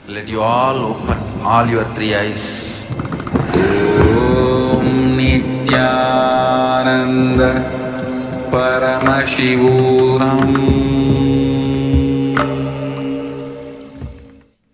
Let you all open all your three eyes. Om Nithyananda Paramashivoham.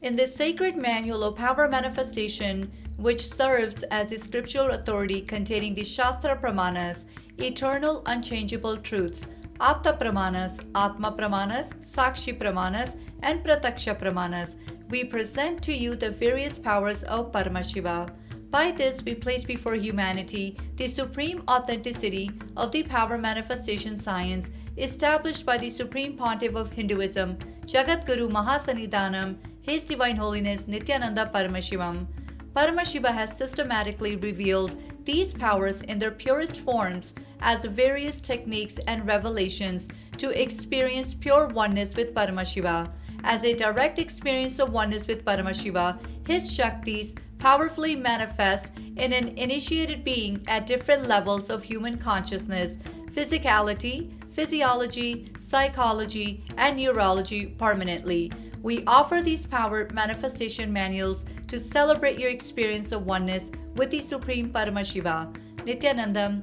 In this sacred manual of power manifestation, which serves as a scriptural authority containing the Shastra Pramanas, eternal unchangeable truths, Apta Pramanas, Atma Pramanas, Sakshi Pramanas, and Prataksha Pramanas, we present to you the various powers of Paramashiva. By this, we place before humanity the supreme authenticity of the power manifestation science established by the Supreme Pontiff of Hinduism, Jagat Guru Mahasanidhanam, His Divine Holiness Nithyananda Paramashivam. Paramashiva has systematically revealed these powers in their purest forms as various techniques and revelations to experience pure oneness with Paramashiva. As a direct experience of oneness with Paramashiva, his Shaktis powerfully manifest in an initiated being at different levels of human consciousness, physicality, physiology, psychology, and neurology permanently. We offer these power manifestation manuals to celebrate your experience of oneness with the Supreme Paramashiva. Nithyanandam.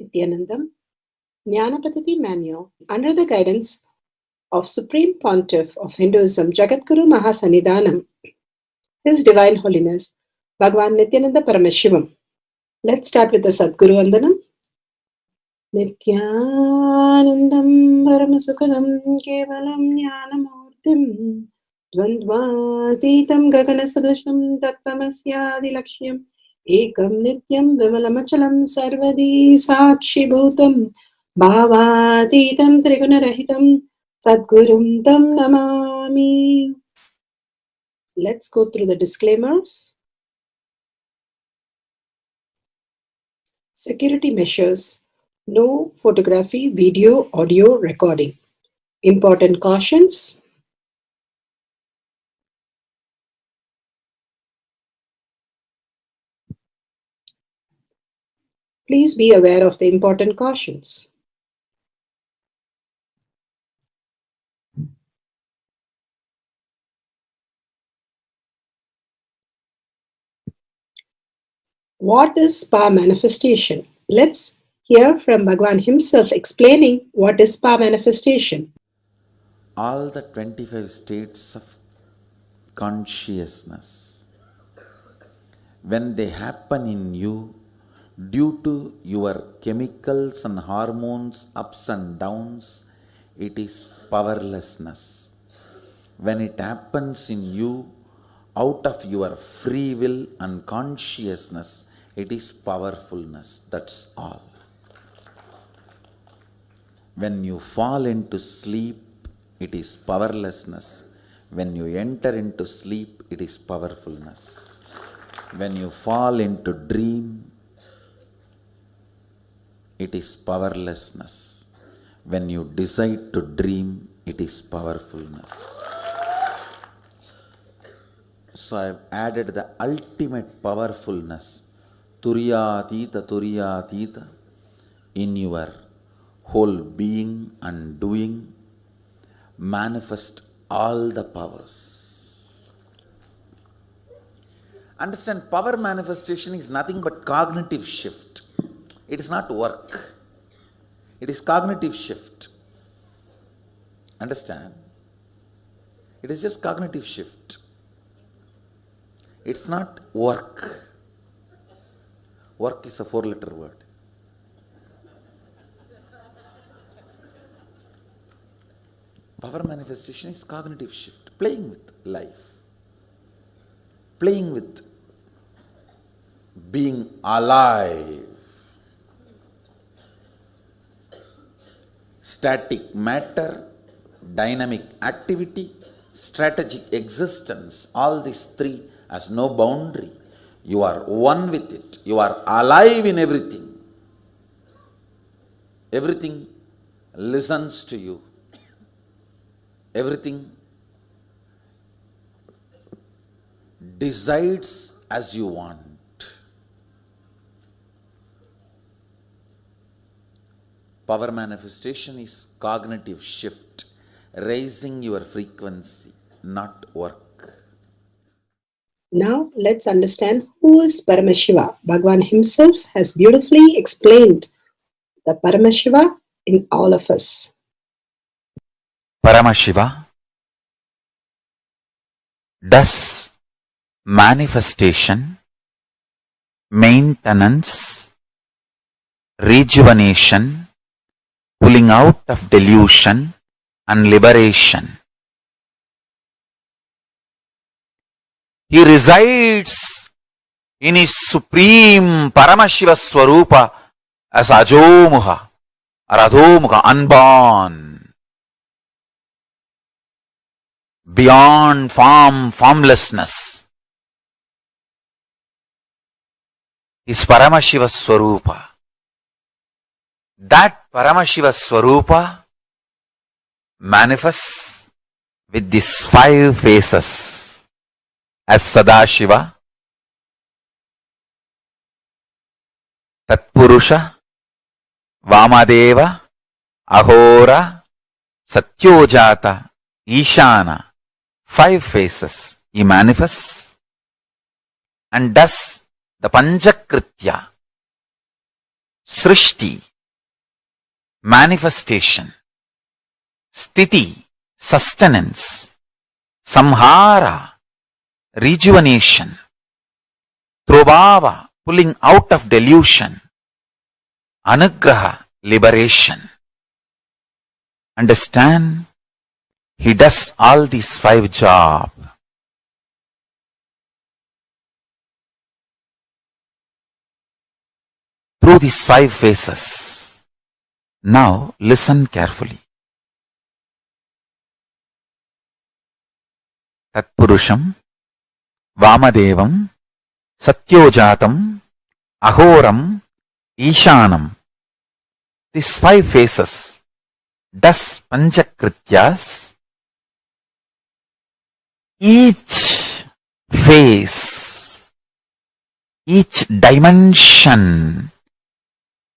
Nithyanandam, Jnana Paddhati Manual, under the guidance of Supreme Pontiff of Hinduism, Jagadguru Mahasanidhanam, His Divine Holiness, Bhagavan Nithyananda Paramashivam. Let's start with the Sadguru Vandanam. Nithyanandam Paramasukadam Kevalam Jnanamurtim Dvandvatitam Gaganasadusham Tattvamasyaadilakshya Ekam Nityam Vimalamachalam Sarvadi Sakshi Bhutam Bhavatitam Trigunarahitam Sadgurum Tam Namami. Let's go through the disclaimers. Security measures. No photography, video, audio recording. Important cautions. Please be aware of the important cautions. What is power manifestation? Let's hear from Bhagavan himself explaining what is power manifestation. All the 25 states of consciousness, when they happen in you due to your chemicals and hormones ups and downs, it is powerlessness. When it happens in you out of your free will and consciousness, it is powerfulness. That's all. When you fall into sleep, it is powerlessness. When you enter into sleep, it is powerfulness. When you fall into dream, it is powerlessness. When you decide to dream, it is powerfulness. So I have added the ultimate powerfulness, Turiyatita, in your whole being and doing. Manifest all the powers. Understand, power manifestation is nothing but cognitive shift. It is not work. It is cognitive shift. Understand? It is just cognitive shift. It's not work. Work is a 4-letter word. Power manifestation is cognitive shift, playing with life, playing with being alive. Static matter, dynamic activity, strategic existence, all these three has no boundary. You are one with it. You are alive in everything. Everything listens to you. Everything decides as you want. Power manifestation is cognitive shift, raising your frequency, not work. Now let's understand who is Paramashiva. Bhagavan himself has beautifully explained the Paramashiva in all of us. Paramashiva does manifestation, maintenance, rejuvenation, pulling out of delusion and liberation. He resides in his supreme Paramashiva Swarupa as Ajomuha or Adhomuha, unborn, beyond form, formlessness. Is Paramashiva Swarupa. That Paramashiva Swarupa manifests with these 5 faces as Sadashiva, Tatpurusha, Vamadeva, Ahora, Satyojata, Ishana. 5 faces he manifests and does the Panchakritya, Srishti, manifestation, Sthiti, sustenance, Samhara, rejuvenation, Trobhava, pulling out of delusion, Anugraha, liberation. Understand? He does all these 5 jobs. Through these 5 phases. Now listen carefully. Tatpurusham, Vamadevam, Satyojatam, Ahoram, Ishanam. These 5 phases does Panchakrityas. Each phase, each dimension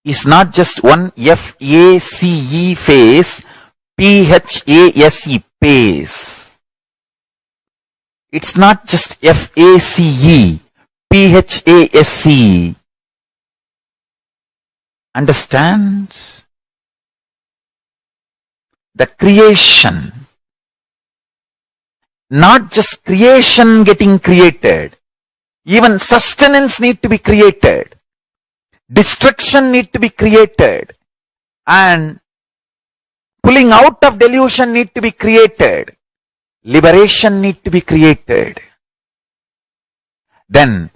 is not just one F-A-C-E phase, P-H-A-S-E phase. It's not just F-A-C-E, P-H-A-S-E. Understand? The creation, not just creation getting created, even sustenance need to be created, destruction need to be created, and pulling out of delusion need to be created, liberation need to be created. Then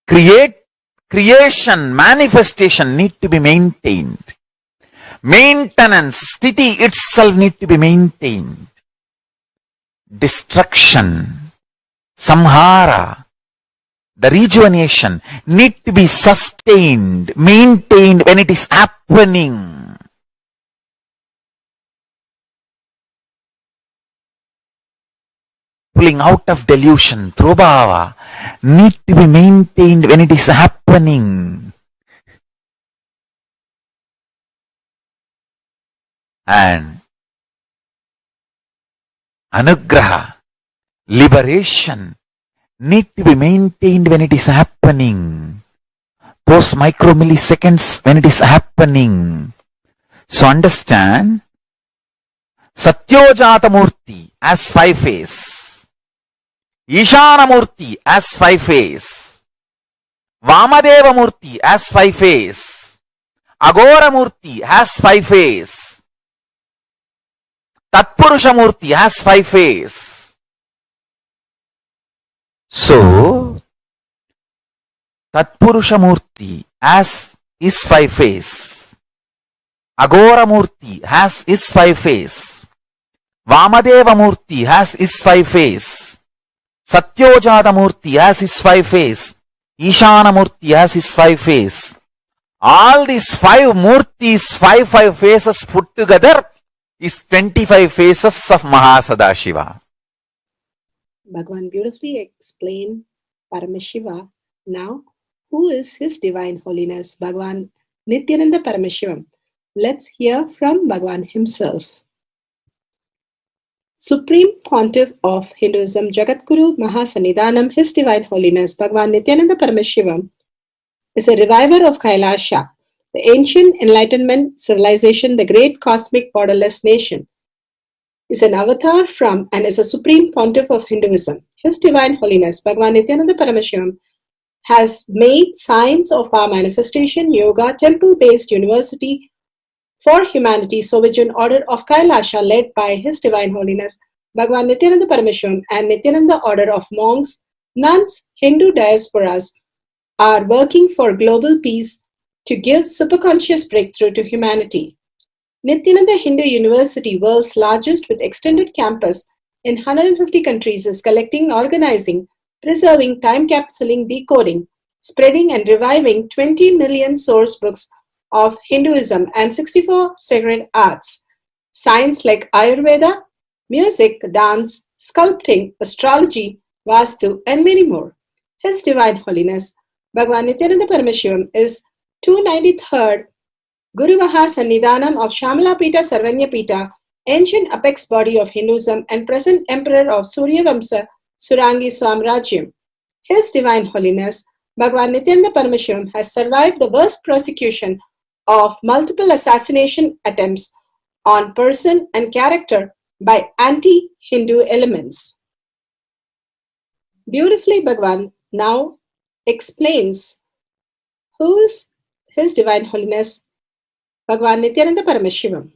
creation, manifestation need to be maintained. Maintenance, sthiti itself need to be maintained. Destruction, samhara, the rejuvenation need to be sustained, maintained when it is happening. Pulling out of delusion, trobhava, need to be maintained when it is happening. And anugraha, liberation, need to be maintained when it is happening. Those micromilliseconds when it is happening. So understand, Satyojata Murti as 5 phase, Ishana Murti as 5 phase, Vamadeva Murti as 5 phase, Agora Murti has 5 phase, Tatpurusha Murti has 5 phase. So, Tatpurusha Murti as is 5 phase, Agora Murti has is 5 phase, Vamadeva Murti has is 5 phase, Satyojata Murti has his 5 phase, Ishana Murti has his 5 phase. All these 5 Murtis, 5 phases put together is 25 phases of Mahasadashiva. Bhagavan beautifully explained Paramashiva. Now, who is His Divine Holiness Bhagavan Nithyananda Paramashivam? Let's hear from Bhagavan himself. Supreme Pontiff of Hinduism, Jagadguru Mahasannidhanam, His Divine Holiness Bhagavan Nithyananda Paramashivam, is a reviver of Kailasha, the ancient Enlightenment civilization, the great cosmic borderless nation. Is an avatar from and is a Supreme Pontiff of Hinduism. His Divine Holiness Bhagavan Nithyananda Paramashivam has made science of our manifestation, yoga, temple-based university for humanity, Sovereign Order of Kailasha, led by His Divine Holiness Bhagavan Nithyananda Paramashivam and Nithyananda Order of Monks, Nuns, Hindu diasporas are working for global peace to give superconscious breakthrough to humanity. Nithyananda Hindu University, world's largest with extended campus in 150 countries, is collecting, organizing, preserving, time capsuling, decoding, spreading and reviving 20 million source books of Hinduism and 64 sacred arts, science like Ayurveda, music, dance, sculpting, astrology, Vastu, and many more. His Divine Holiness Bhagavan Nithyananda Paramashivam is 293rd Guru Mahasannidhanam of Shamalapita Sarvanyapita, ancient apex body of Hinduism and present emperor of Suryavamsa Surangi Swamrajyam. His Divine Holiness Bhagavan Nithyananda Paramashivam has survived the worst persecution of multiple assassination attempts on person and character by anti-Hindu elements. Beautifully, Bhagavan now explains who is His Divine Holiness Bhagavan Nithyananda Paramashivam.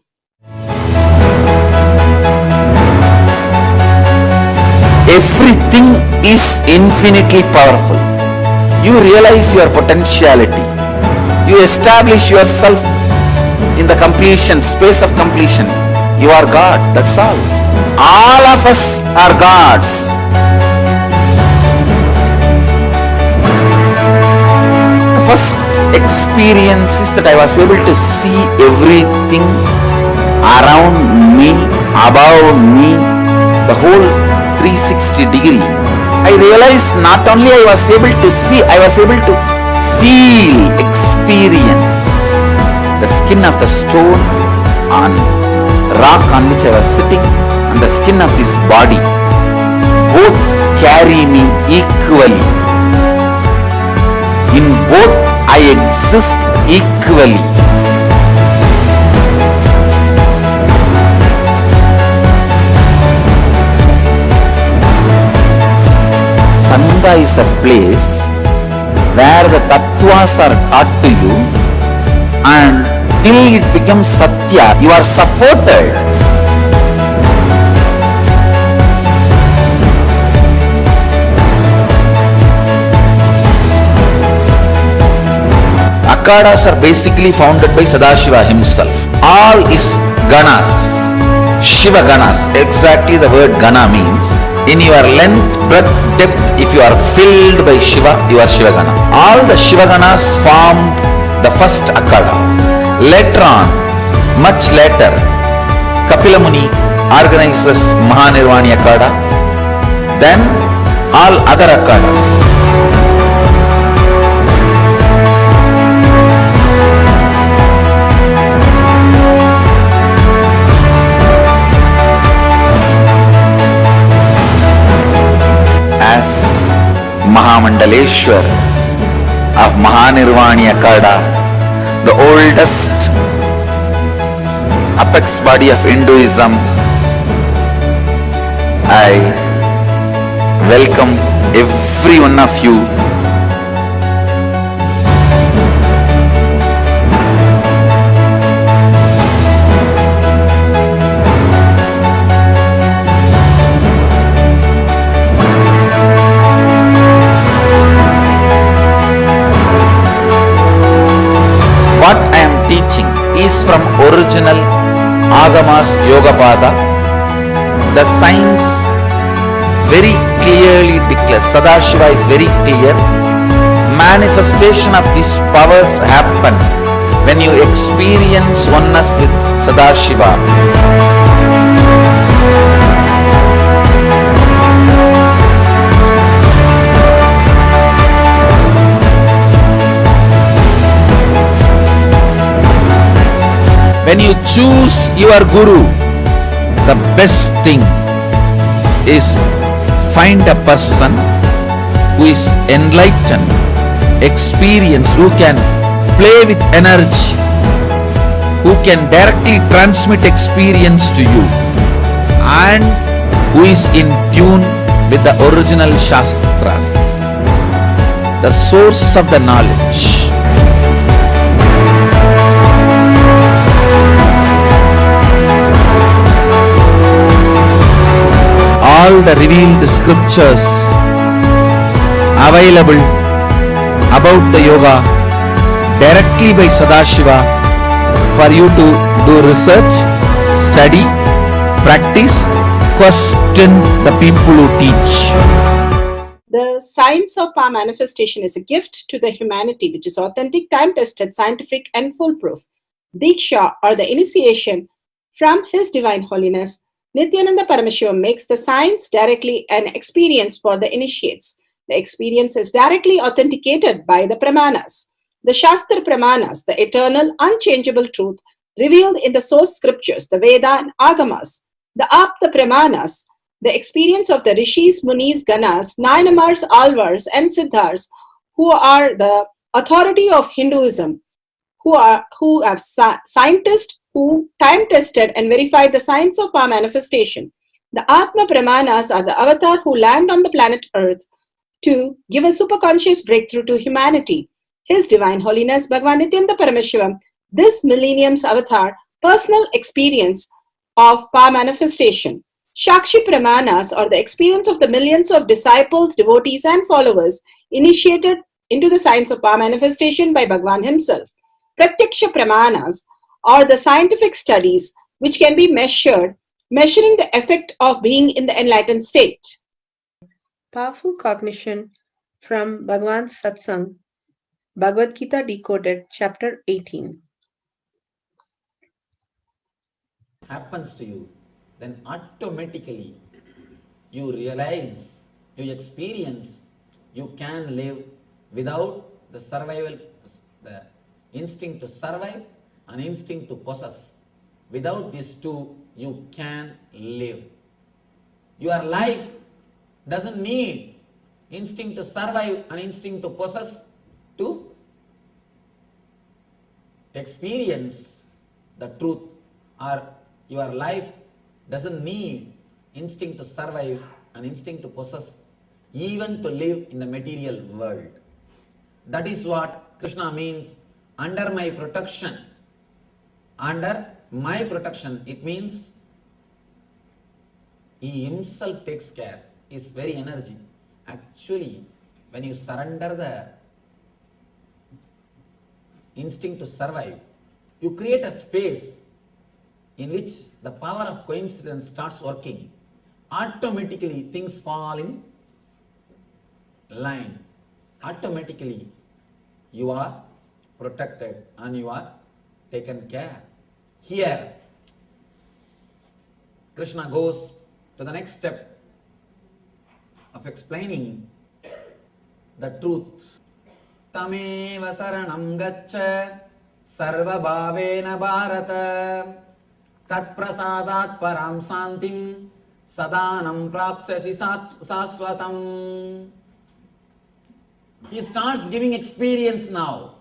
Everything is infinitely powerful. You realize your potentiality. You establish yourself in the completion, space of completion. You are God, that's all. All of us are gods. The first experience is that I was able to see everything around me, above me, the whole 360 degree. I realized not only I was able to see, I was able to feel, experience the skin of the stone on rock on which I was sitting and the skin of this body. Both carry me equally. In both I exist equally. Sangha is a place where the tattvas are taught to you, and till it becomes satya, you are supported. Akhadas are basically founded by Sadashiva himself. All is ganas, Shiva ganas. Exactly the word gana means. In your length, breadth, depth, if you are filled by Shiva, you are Shiva gana. All the Shiva ganas formed the first Akhada. Later on, much later, Kapila Muni organizes Mahanirvani Akhada. Then all other Akhadas. Mahamandaleshwar of Mahanirvani Akhada, the oldest apex body of Hinduism, I welcome every one of you. What I am teaching is from original Agamas Yogapada. The science very clearly declares, Sadashiva is very clear, manifestation of these powers happen when you experience oneness with Sadashiva. choose your guru, the best thing is find a person who is enlightened, experienced, who can play with energy, who can directly transmit experience to you, and who is in tune with the original Shastras, the source of the knowledge. All the revealed scriptures available about the yoga directly by Sadashiva for you to do research, study, practice, question the people who teach. The science of power manifestation is a gift to the humanity, which is authentic, time-tested, scientific, and foolproof. Diksha, or the initiation from His Divine Holiness, Nithyananda Paramashivam, makes the science directly an experience for the initiates. The experience is directly authenticated by the Pramanas. The Shastra Pramanas, the eternal, unchangeable truth revealed in the source scriptures, the Veda and Agamas. The Apta Pramanas, the experience of the Rishis, Munis, Ganas, Nayanamars, Alvars, and Siddhars, who are the authority of Hinduism, who have scientists who time-tested and verified the science of power manifestation. The Atma Pramanas are the avatar who land on the planet Earth to give a superconscious breakthrough to humanity. His Divine Holiness Bhagavan Nithyananda Paramashivam, this millennium's avatar, personal experience of power manifestation. Shakshi Pramanas, or the experience of the millions of disciples, devotees, and followers initiated into the science of power manifestation by Bhagavan himself. Pratyaksha Pramanas, or the scientific studies which can be measuring the effect of being in the enlightened state. Powerful cognition from Bhagavan's Satsang, Bhagavad Gita Decoded, Chapter 18. Happens to you, then automatically you realize, you experience, you can live without the survival, the instinct to survive and instinct to possess. Without these two, you can live. Your life doesn't need instinct to survive and instinct to possess to experience the truth, or your life doesn't need instinct to survive and instinct to possess even to live in the material world. That is what Krishna means, under my protection. Under my protection, it means he himself takes care, his very energy. Actually, when you surrender the instinct to survive, you create a space in which the power of coincidence starts working. Automatically things fall in line. Automatically you are protected and you are taken care. Here Krishna goes to the next step of explaining the truth. Tameva saranam gaccha sarva bhavena bharata tat prasadat param santim sadanam prapsasi saswatam. He starts giving experience now.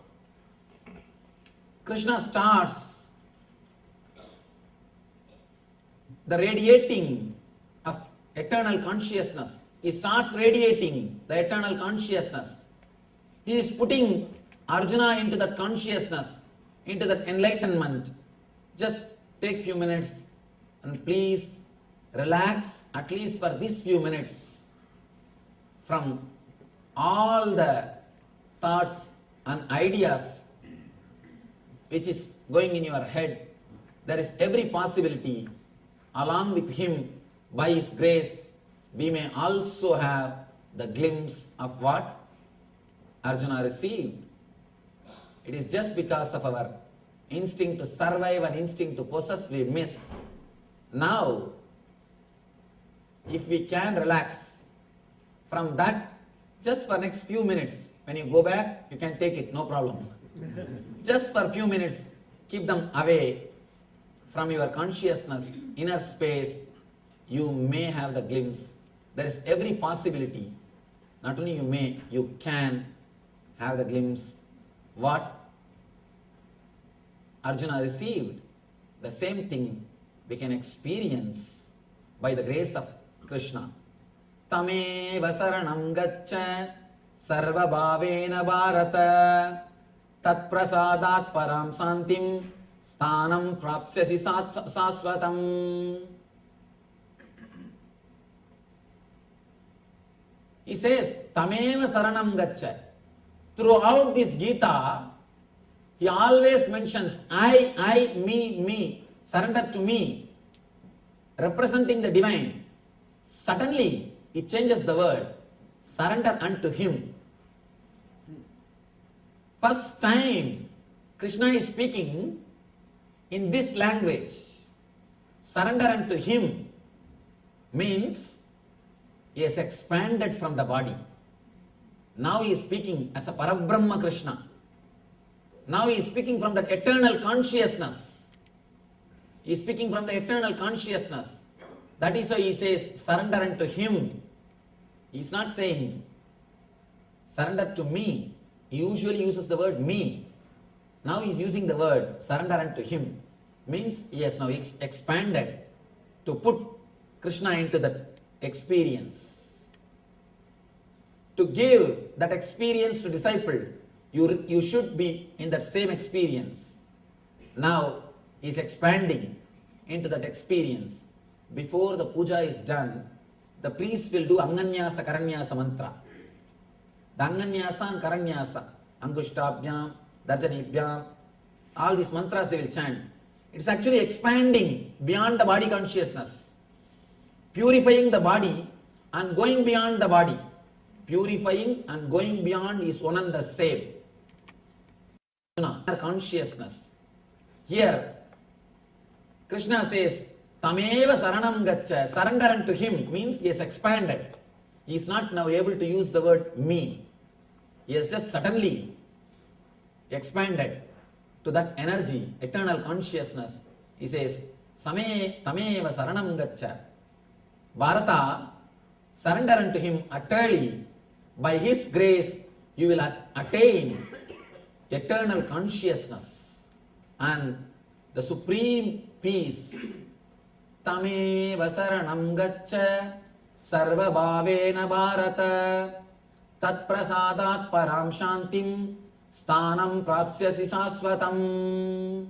Krishna starts the radiating of eternal consciousness. He starts radiating the eternal consciousness. He is putting Arjuna into that consciousness, into that enlightenment. Just take few minutes and please relax, at least for these few minutes, from all the thoughts and ideas which is going in your head. There is every possibility, along with him, by his grace, we may also have the glimpse of what Arjuna received. It is just because of our instinct to survive and instinct to possess we miss. Now, if we can relax from that, just for next few minutes, when you go back, you can take it, no problem. Just for a few minutes, keep them away from your consciousness, inner space, you may have the glimpse. There is every possibility. Not only you may, you can have the glimpse. What Arjuna received, the same thing we can experience by the grace of Krishna. Tameva saranam gaccha sarva bhavena bharata tat prasadat param santim sthanam prapsyasi sasvatam. He says, Tameva saranam gaccha. Throughout this Gita, he always mentions I, me, surrender to me, representing the divine. Suddenly, it changes the word, surrender unto him. First time, Krishna is speaking in this language. Surrender unto him means he has expanded from the body. Now he is speaking as a Parabrahma Krishna. Now he is speaking from that eternal consciousness. He is speaking from the eternal consciousness. That is why he says, surrender unto him. He is not saying, surrender to me. He usually uses the word me. Now he is using the word surrender unto him. Means he has now expanded to put Krishna into that experience. To give that experience to disciple, you should be in that same experience. Now he is expanding into that experience. Before the puja is done, the priest will do Anganyasa Karanyasa mantra. The Anganyasa and Karanyasa, Angushtabhyam, Darjanibhyam, all these mantras they will chant. It's actually expanding beyond the body consciousness, purifying the body and going beyond the body. Purifying and going beyond is one and the same. Consciousness. Here, Krishna says, Tameva saranam gaccha, surrender unto him, means he has expanded. He is not now able to use the word me. He has just suddenly expanded to that energy, eternal consciousness. He says, Tameva saranam gaccha. Bharata, surrender unto him utterly. By his grace, you will attain eternal consciousness and the supreme peace. Tameva saranam gaccha sarva bhavena bharata tat prasadat param shantim sthanam prapsyasi sasvatam.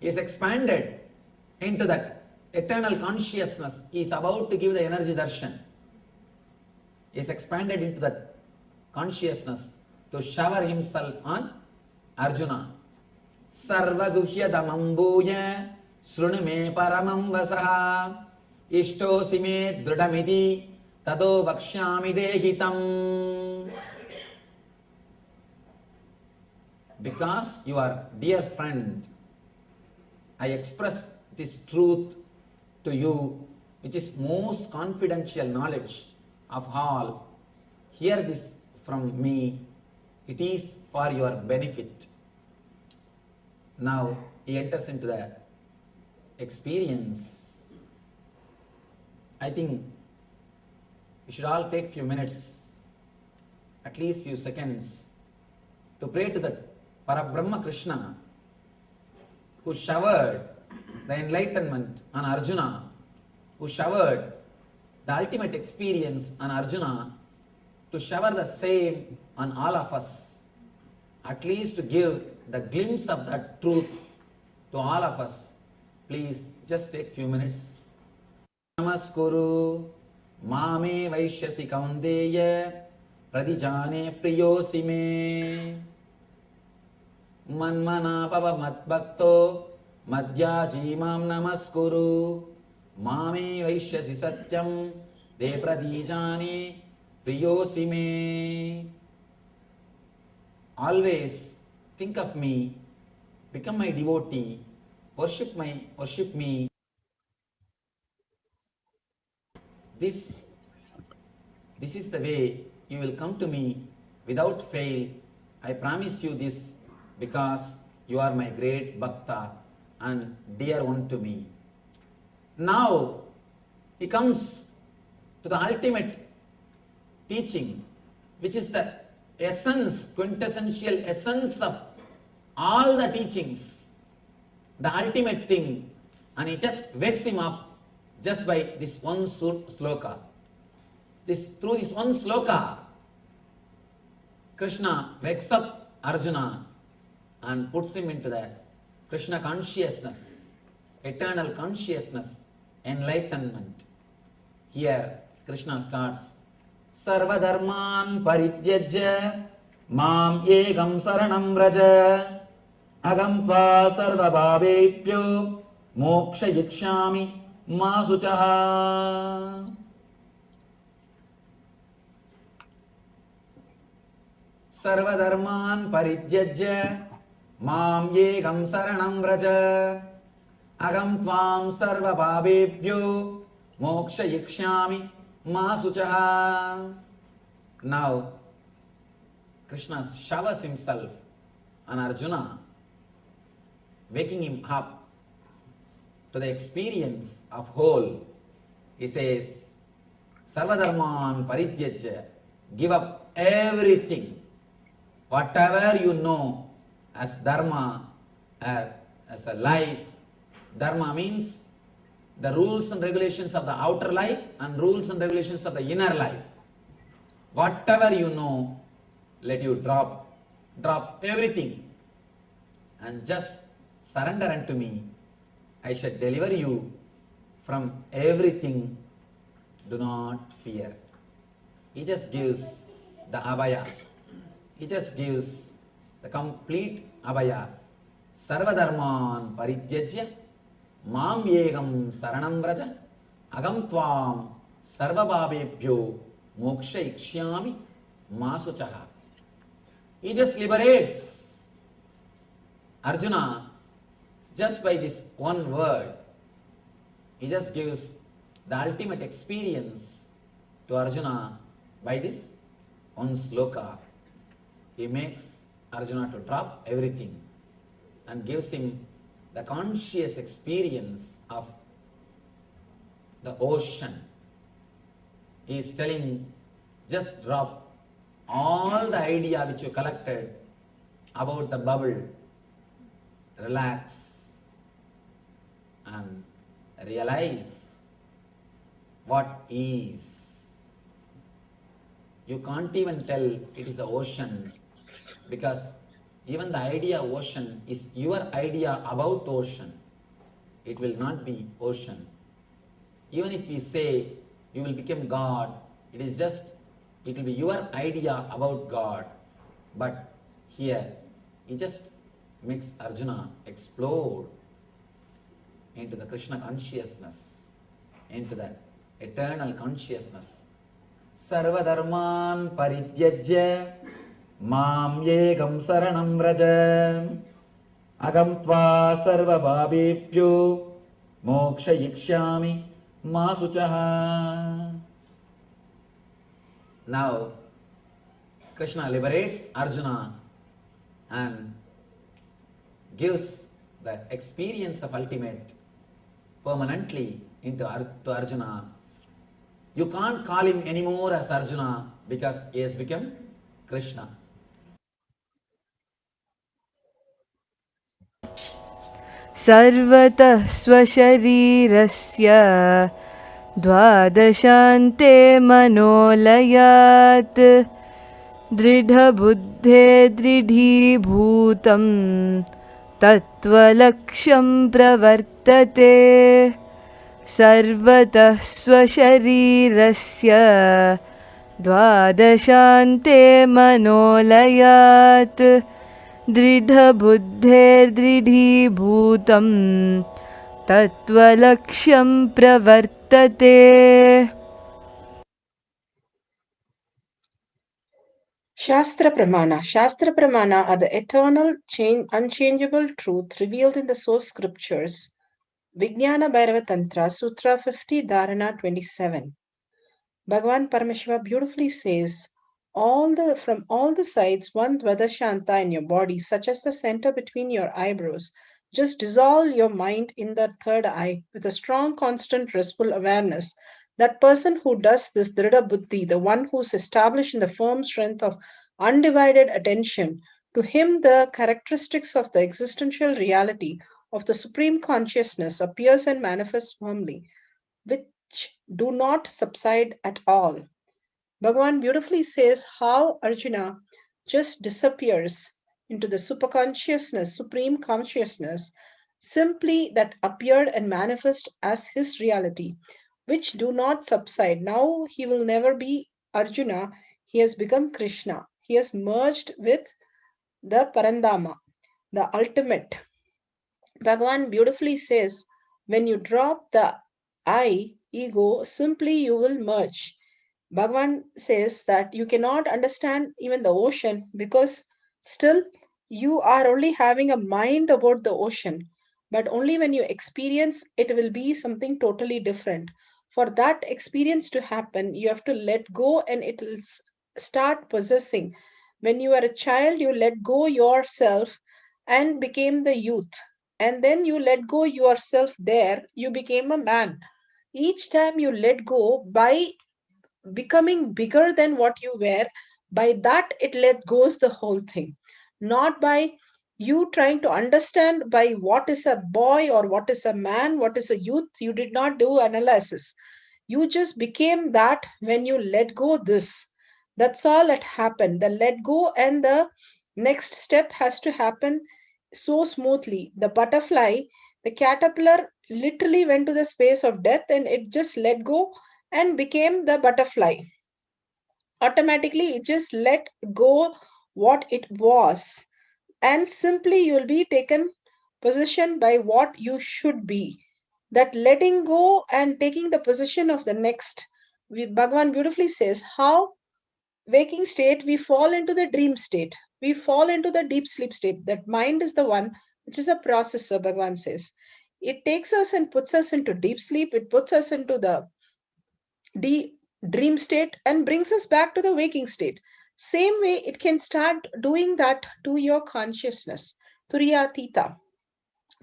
He is expanded into that eternal consciousness. He is about to give the energy darshan. He is expanded into that consciousness to shower himself on Arjuna. Sarva guhya damambuya srunu me paramam vasaha ishtosi me dridamidi tado vakshyami dehitam. Because you are dear friend, I express this truth to you, which is most confidential knowledge of all. Hear this from me. It is for your benefit. Now he enters into the experience. I think we should all take few minutes, at least few seconds, to pray to the Parabrahma Krishna who showered the enlightenment on Arjuna, who showered the ultimate experience on Arjuna, to shower the same on all of us, at least to give the glimpse of that truth to all of us. Please just take few minutes. Namaskuru mame vaishyasi kaundeya pradijane priyosi me manmana pava matbhakto madhyaji mam namaskuru mame vaishyasi satyam de pradijane priyosi me. Always think of me, become my devotee, worship me. This is the way you will come to me without fail. I promise you this because you are my great bhakta. and dear one to me. Now he comes to the ultimate teaching, which is the essence, quintessential essence of all the teachings, the ultimate thing, and he just wakes him up just by this one sloka. Through this one sloka, Krishna wakes up Arjuna and puts him into the Krishna consciousness, eternal consciousness, enlightenment. Here Krishna starts, Sarvadharman parityajya mam ekam saranam vraja agam tva sarvabhavebhyo moksha yikshami ma suchaha. Sarvadharman parityajya mam ekam saranam vraja agam tvam sarvabhavebhyo moksha yikshami ma suchaha. Now Krishna showers himself on Arjuna, waking him up to the experience of whole. He says, Sarvadharman parityajya, give up everything, whatever you know as dharma, as a life. Dharma means the rules and regulations of the outer life and rules and regulations of the inner life. Whatever you know, let you drop everything and just surrender unto me. I shall deliver you from everything. Do not fear. He just gives the abhaya. He just gives the complete abhaya. Sarvadharman parityajya mam yegam saranam vraja agam tvam sarvabhavebhyo moksha ikshyami masuchaha. He just liberates Arjuna just by this one word. He just gives the ultimate experience to Arjuna by this one sloka. He makes Arjuna to drop everything and gives him the conscious experience of the ocean. He is telling, just drop all the idea which you collected about the bubble. Relax and realize what is. You can't even tell it is an ocean, because even the idea of ocean is your idea about ocean. It will not be ocean. Even if we say you will become God, it will be your idea about God. But here, he just makes Arjuna explode into the Krishna consciousness, into the eternal consciousness. Sarvadharman parityajya mam yekam saranam vraja agam tva sarvabhavebhyo moksha yikshami ma suchaha. Now Krishna liberates Arjuna and gives the experience of ultimate permanently to Arjuna. You can't call him anymore as Arjuna because he has become Krishna. सर्वतः स्वशरीरस्य द्वादशान्ते मनोलयात् दृढबुद्धे दृढीभूतं तत्त्वलक्ष्यं प्रवर्तते सर्वतः स्वशरीरस्य द्वादशान्ते मनोलयात् दृढबुद्धेर्दृढीभूतं तत्त्वलक्ष्यं प्रवर्तते. Shastra Pramana. Shastra Pramana are the eternal, unchangeable truth revealed in the source scriptures. Vijnana Bhairava Tantra, Sutra 50, Dharana 27. Bhagavan Parameshwara beautifully says, from all the sides, one Dvadashanta in your body, such as the center between your eyebrows, Just dissolve your mind in that third eye with a strong, constant, restful awareness. That person who does this Drida Buddhi, the one who's established in the firm strength of undivided attention, to him the characteristics of the existential reality of the Supreme Consciousness appears and manifests firmly, which do not subside at all. Bhagavan beautifully says how Arjuna just disappears into the superconsciousness, supreme consciousness, simply that appeared and manifest as his reality, which do not subside. Now he will never be Arjuna, he has become Krishna. He has merged with the Parandama, the ultimate. Bhagavan beautifully says, when you drop the I, ego, simply you will merge. Bhagavan says that you cannot understand even the ocean because still you are only having a mind about the ocean. But only when you experience it will be something totally different. For that experience to happen, you have to let go and it will start possessing. When you are a child, you let go yourself and became the youth. And then you let go yourself there, you became a man. Each time you let go by becoming bigger than what you were, by that it let goes the whole thing, not by you trying to understand by what is a boy or what is a man, what is a youth. You did not do analysis, you just became that when you let go this. That's all that happened, the let go, and the next step has to happen so smoothly. The butterfly, the caterpillar literally went to the space of death and it just let go and became the butterfly. Automatically, it just let go what it was. And simply you will be taken position by what you should be. That letting go and taking the position of the next. Bhagavan beautifully says how waking state we fall into the dream state. We fall into the deep sleep state. That mind is the one which is a processor, Bhagavan says. It takes us and puts us into deep sleep. It puts us into the deep dream state and brings us back to the waking state. Same way, it can start doing that to your consciousness. Turiya Theta,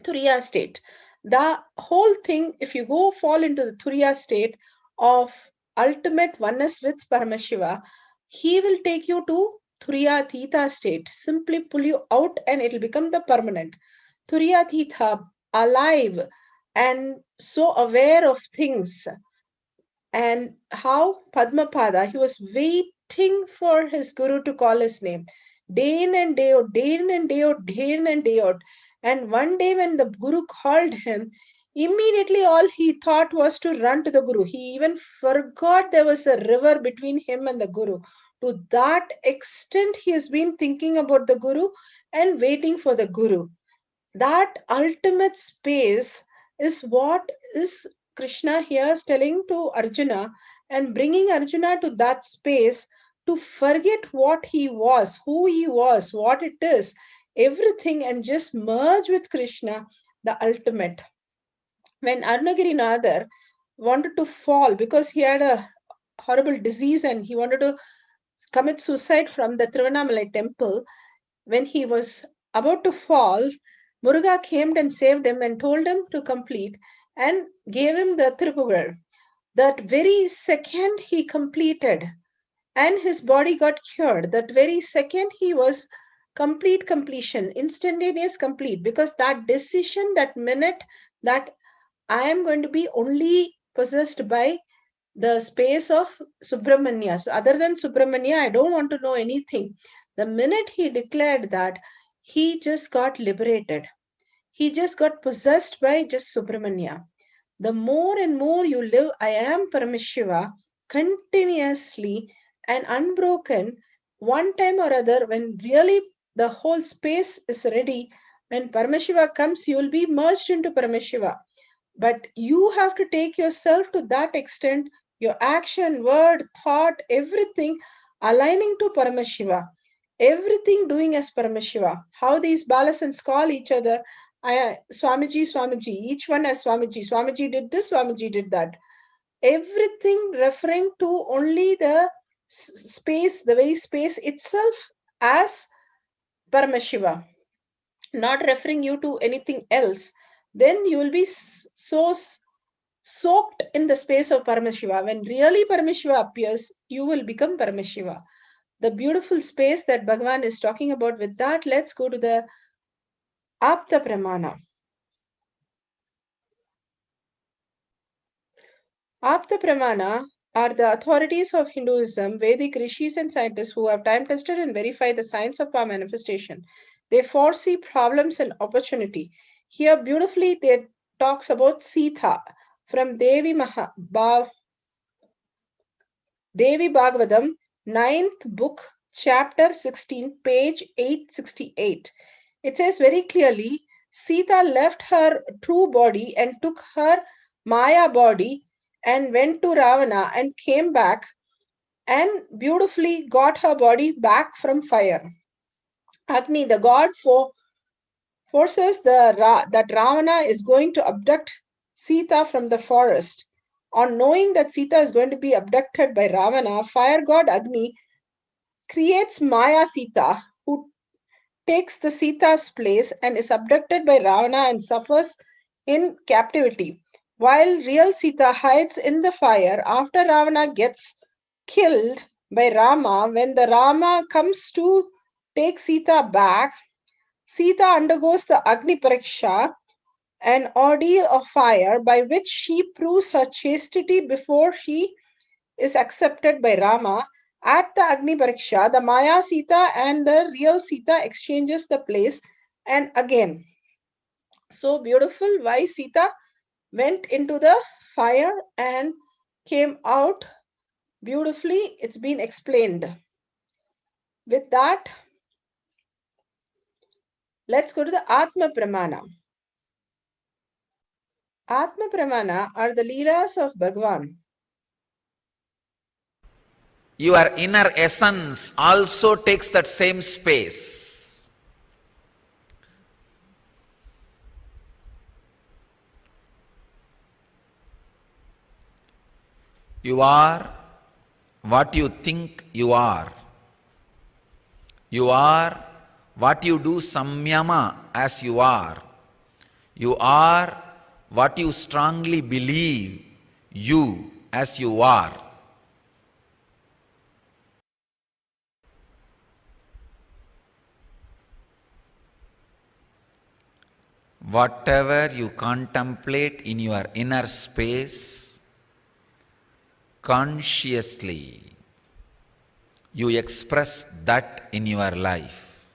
Turiya state. The whole thing, if you go fall into the Turiya state of ultimate oneness with Paramashiva, he will take you to Turiya Theta state. Simply pull you out and it will become the permanent. Turiya Theta, alive and so aware of things, and how Padmapada, he was waiting for his guru to call his name. Day in and day out, day in and day out, day in and day out. And one day when the guru called him, immediately all he thought was to run to the guru. He even forgot there was a river between him and the guru. To that extent, he has been thinking about the guru and waiting for the guru. That ultimate space is what is Krishna here is telling to Arjuna and bringing Arjuna to that space to forget what he was, who he was, what it is, everything, and just merge with Krishna, the ultimate. When Arunagirinathar wanted to fall because he had a horrible disease and he wanted to commit suicide from the Tiruvannamalai temple, when he was about to fall, Muruga came and saved him and told him to complete and gave him the Tirupuzhal. That very second he completed and his body got cured. That very second he was complete completion, instantaneous complete, because that decision, that minute, that I am going to be only possessed by the space of Subramanya. So other than Subramanya, I don't want to know anything. The minute he declared that, he just got liberated. He just got possessed by just Subramanya. The more and more you live, I am Paramashiva, continuously and unbroken, one time or other, when really the whole space is ready, when Paramashiva comes, you will be merged into Paramashiva. But you have to take yourself to that extent, your action, word, thought, everything aligning to Paramashiva, everything doing as Paramashiva. How these balasans call each other, Swamiji, Swamiji, each one as Swamiji. Swamiji did this, Swamiji did that. Everything referring to only the space, the very space itself as Paramashiva. not referring you to anything else, then you will be so soaked in the space of Paramashiva. When really Paramashiva appears, you will become Paramashiva. The beautiful space that Bhagavan is talking about. With that, let's go to the Apta Pramana. Apta Pramana are the authorities of Hinduism, Vedic rishis and scientists who have time tested and verified the science of our manifestation. They foresee problems and opportunity. Here, beautifully, they talks about Sita from Devi Bhagavatam, 9th book, chapter 16, page 868. It says very clearly, Sita left her true body and took her Maya body and went to Ravana and came back and beautifully got her body back from fire. Agni, the god, forces that Ravana is going to abduct Sita from the forest. On knowing that Sita is going to be abducted by Ravana, fire god Agni creates Maya Sita, who takes the Sita's place and is abducted by Ravana and suffers in captivity. While real Sita hides in the fire after Ravana gets killed by Rama, when the Rama comes to take Sita back, Sita undergoes the Agni Pariksha, an ordeal of fire by which she proves her chastity before she is accepted by Rama. At the Agni Pariksha, the Maya Sita and the real Sita exchanges the place and again. So beautiful. Why Sita went into the fire and came out beautifully. It's been explained. With that, let's go to the Atma Pramana. Atma Pramana are the Leelas of Bhagavan. Your inner essence also takes that same space. You are what you think you are. You are what you do samyama as you are. You are what you strongly believe you as you are. Whatever you contemplate in your inner space, consciously you express that in your life.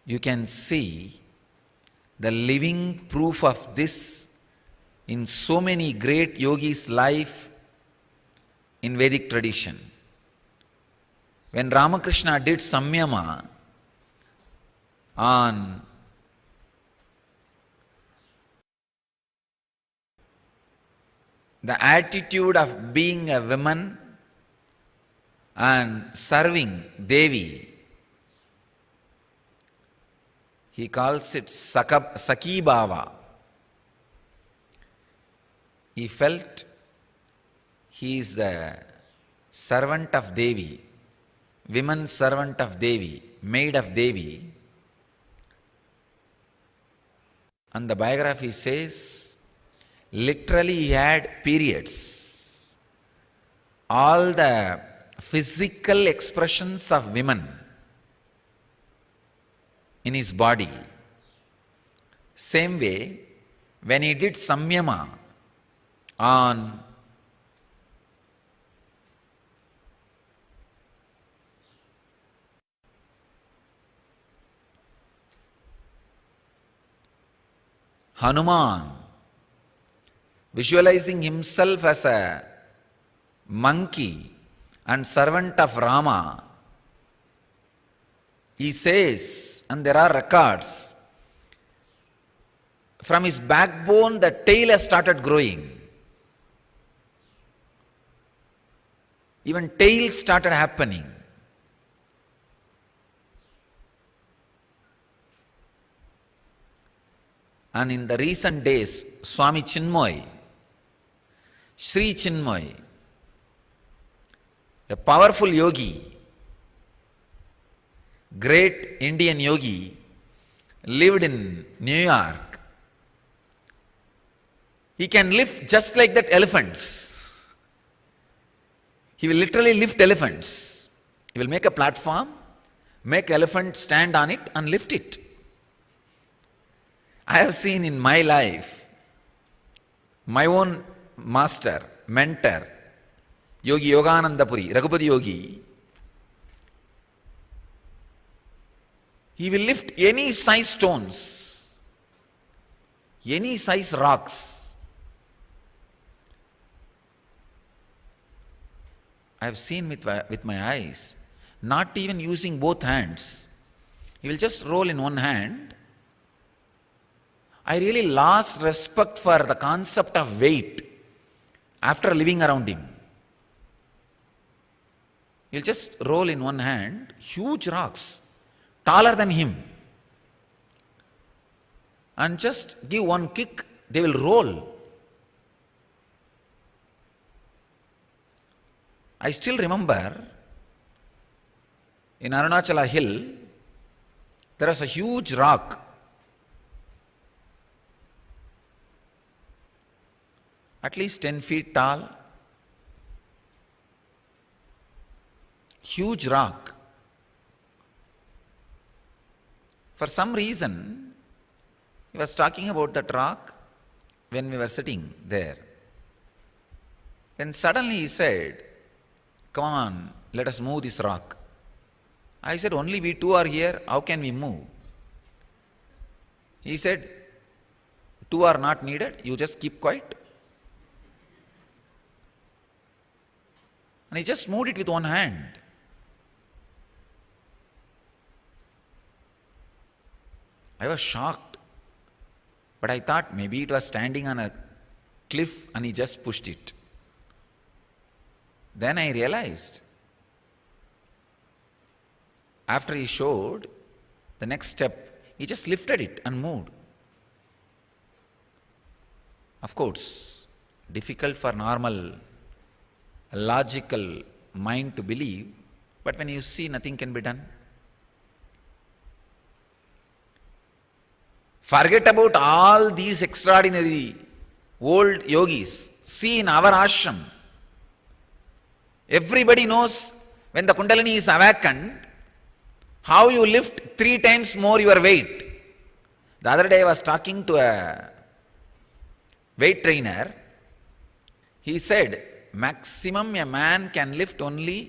You can see the living proof of this in so many great yogis' life in Vedic tradition. When Ramakrishna did samyama on the attitude of being a woman and serving Devi, he calls it Sakhi Bhava. He felt he is the servant of Devi, woman servant of Devi, maid of Devi. And the biography says, literally he had periods. All the physical expressions of women in his body. Same way, when he did samyama on Hanuman, visualizing himself as a monkey and servant of Rama, he says, and there are records, from his backbone the tail has started growing. Even tails started happening. And in the recent days, Swami Chinmoy, Sri Chinmoy, A powerful yogi, great Indian yogi, lived in New York. He can lift just like that elephants. He will literally lift elephants. He will make a platform, make elephant stand on it and lift it. I have seen in my life, my own master, mentor, Yogi Yogananda Puri, Raghupati Yogi, he will lift any size stones, any size rocks. I have seen with my eyes, not even using both hands. He will just roll in one hand. I really lost respect for the concept of weight after living around him. He'll just roll in one hand, huge rocks, taller than him, and just give one kick, they will roll. I still remember in Arunachala Hill, there was a huge rock. At least 10 feet tall, huge rock. For some reason, he was talking about that rock when we were sitting there. Then suddenly he said, "Come on, let us move this rock." I said, "Only we two are here, how can we move?" He said, "Two are not needed, you just keep quiet." And he just moved it with one hand. I was shocked, but I thought maybe it was standing on a cliff and he just pushed it. Then I realized, after he showed the next step, he just lifted it and moved. Of course, difficult for normal, logical mind to believe, but when you see, nothing can be done. Forget about all these extraordinary old yogis. See in our ashram, everybody knows when the Kundalini is awakened, how you lift 3 times more your weight. The other day I was talking to a weight trainer. He said, maximum a man can lift only,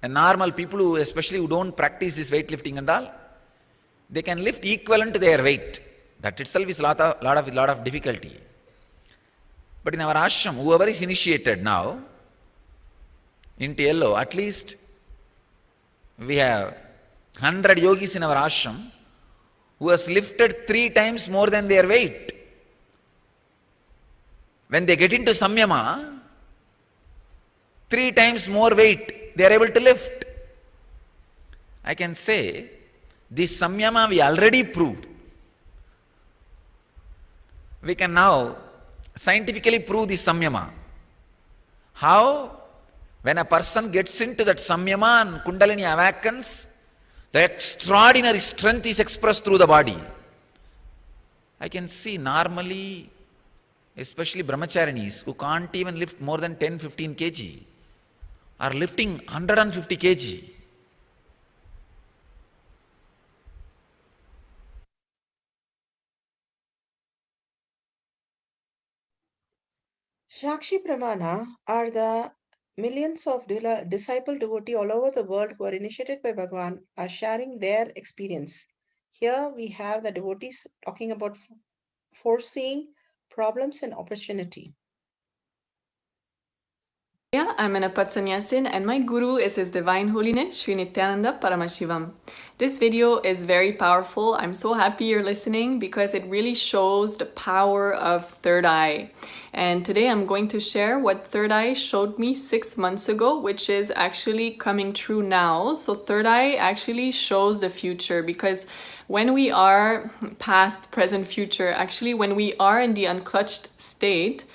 a normal people who, especially who don't practice this weightlifting and all, they can lift equivalent to their weight. That itself is lot of difficulty. But in our ashram, whoever is initiated now into yellow, at least we have 100 yogis in our ashram who has lifted 3 times more than their weight. When they get into samyama, 3 times more weight they are able to lift. I can say, this samyama we already proved. We can now scientifically prove this samyama. How? When a person gets into that samyama and Kundalini awakens, the extraordinary strength is expressed through the body. I can see normally, especially brahmacharinis who can't even lift more than 10-15 kg, are lifting 150 kg. Shakshi Pramana are the millions of disciple devotee all over the world who are initiated by Bhagavan are sharing their experience. Here we have the devotees talking about foreseeing problems and opportunity. Yeah, I'm an Apat Sannyasin and my guru is His Divine Holiness Sri Nithyananda Paramashivam. This video is very powerful. I'm so happy you're listening because it really shows the power of third eye. And today I'm going to share what third eye showed me 6 months ago, which is actually coming true now. So third eye actually shows the future, because when we are past, present, future, actually when we are in the unclutched state,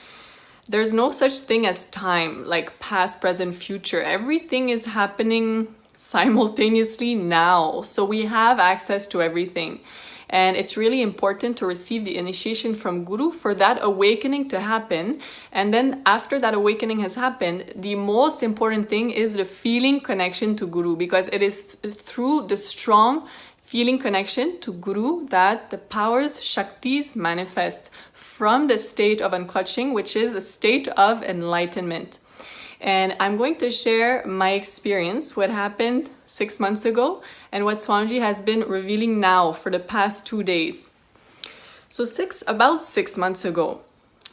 There's no such thing as time, like past, present, future. Everything is happening simultaneously now. So we have access to everything. And it's really important to receive the initiation from Guru for that awakening to happen. And then after that awakening has happened, the most important thing is the feeling connection to Guru, because it is through the strong feeling connection to Guru that the powers, Shaktis, manifest from the state of unclutching, which is a state of enlightenment. And I'm going to share my experience, what happened 6 months ago, and what Swamiji has been revealing now for the past 2 days. So about 6 months ago,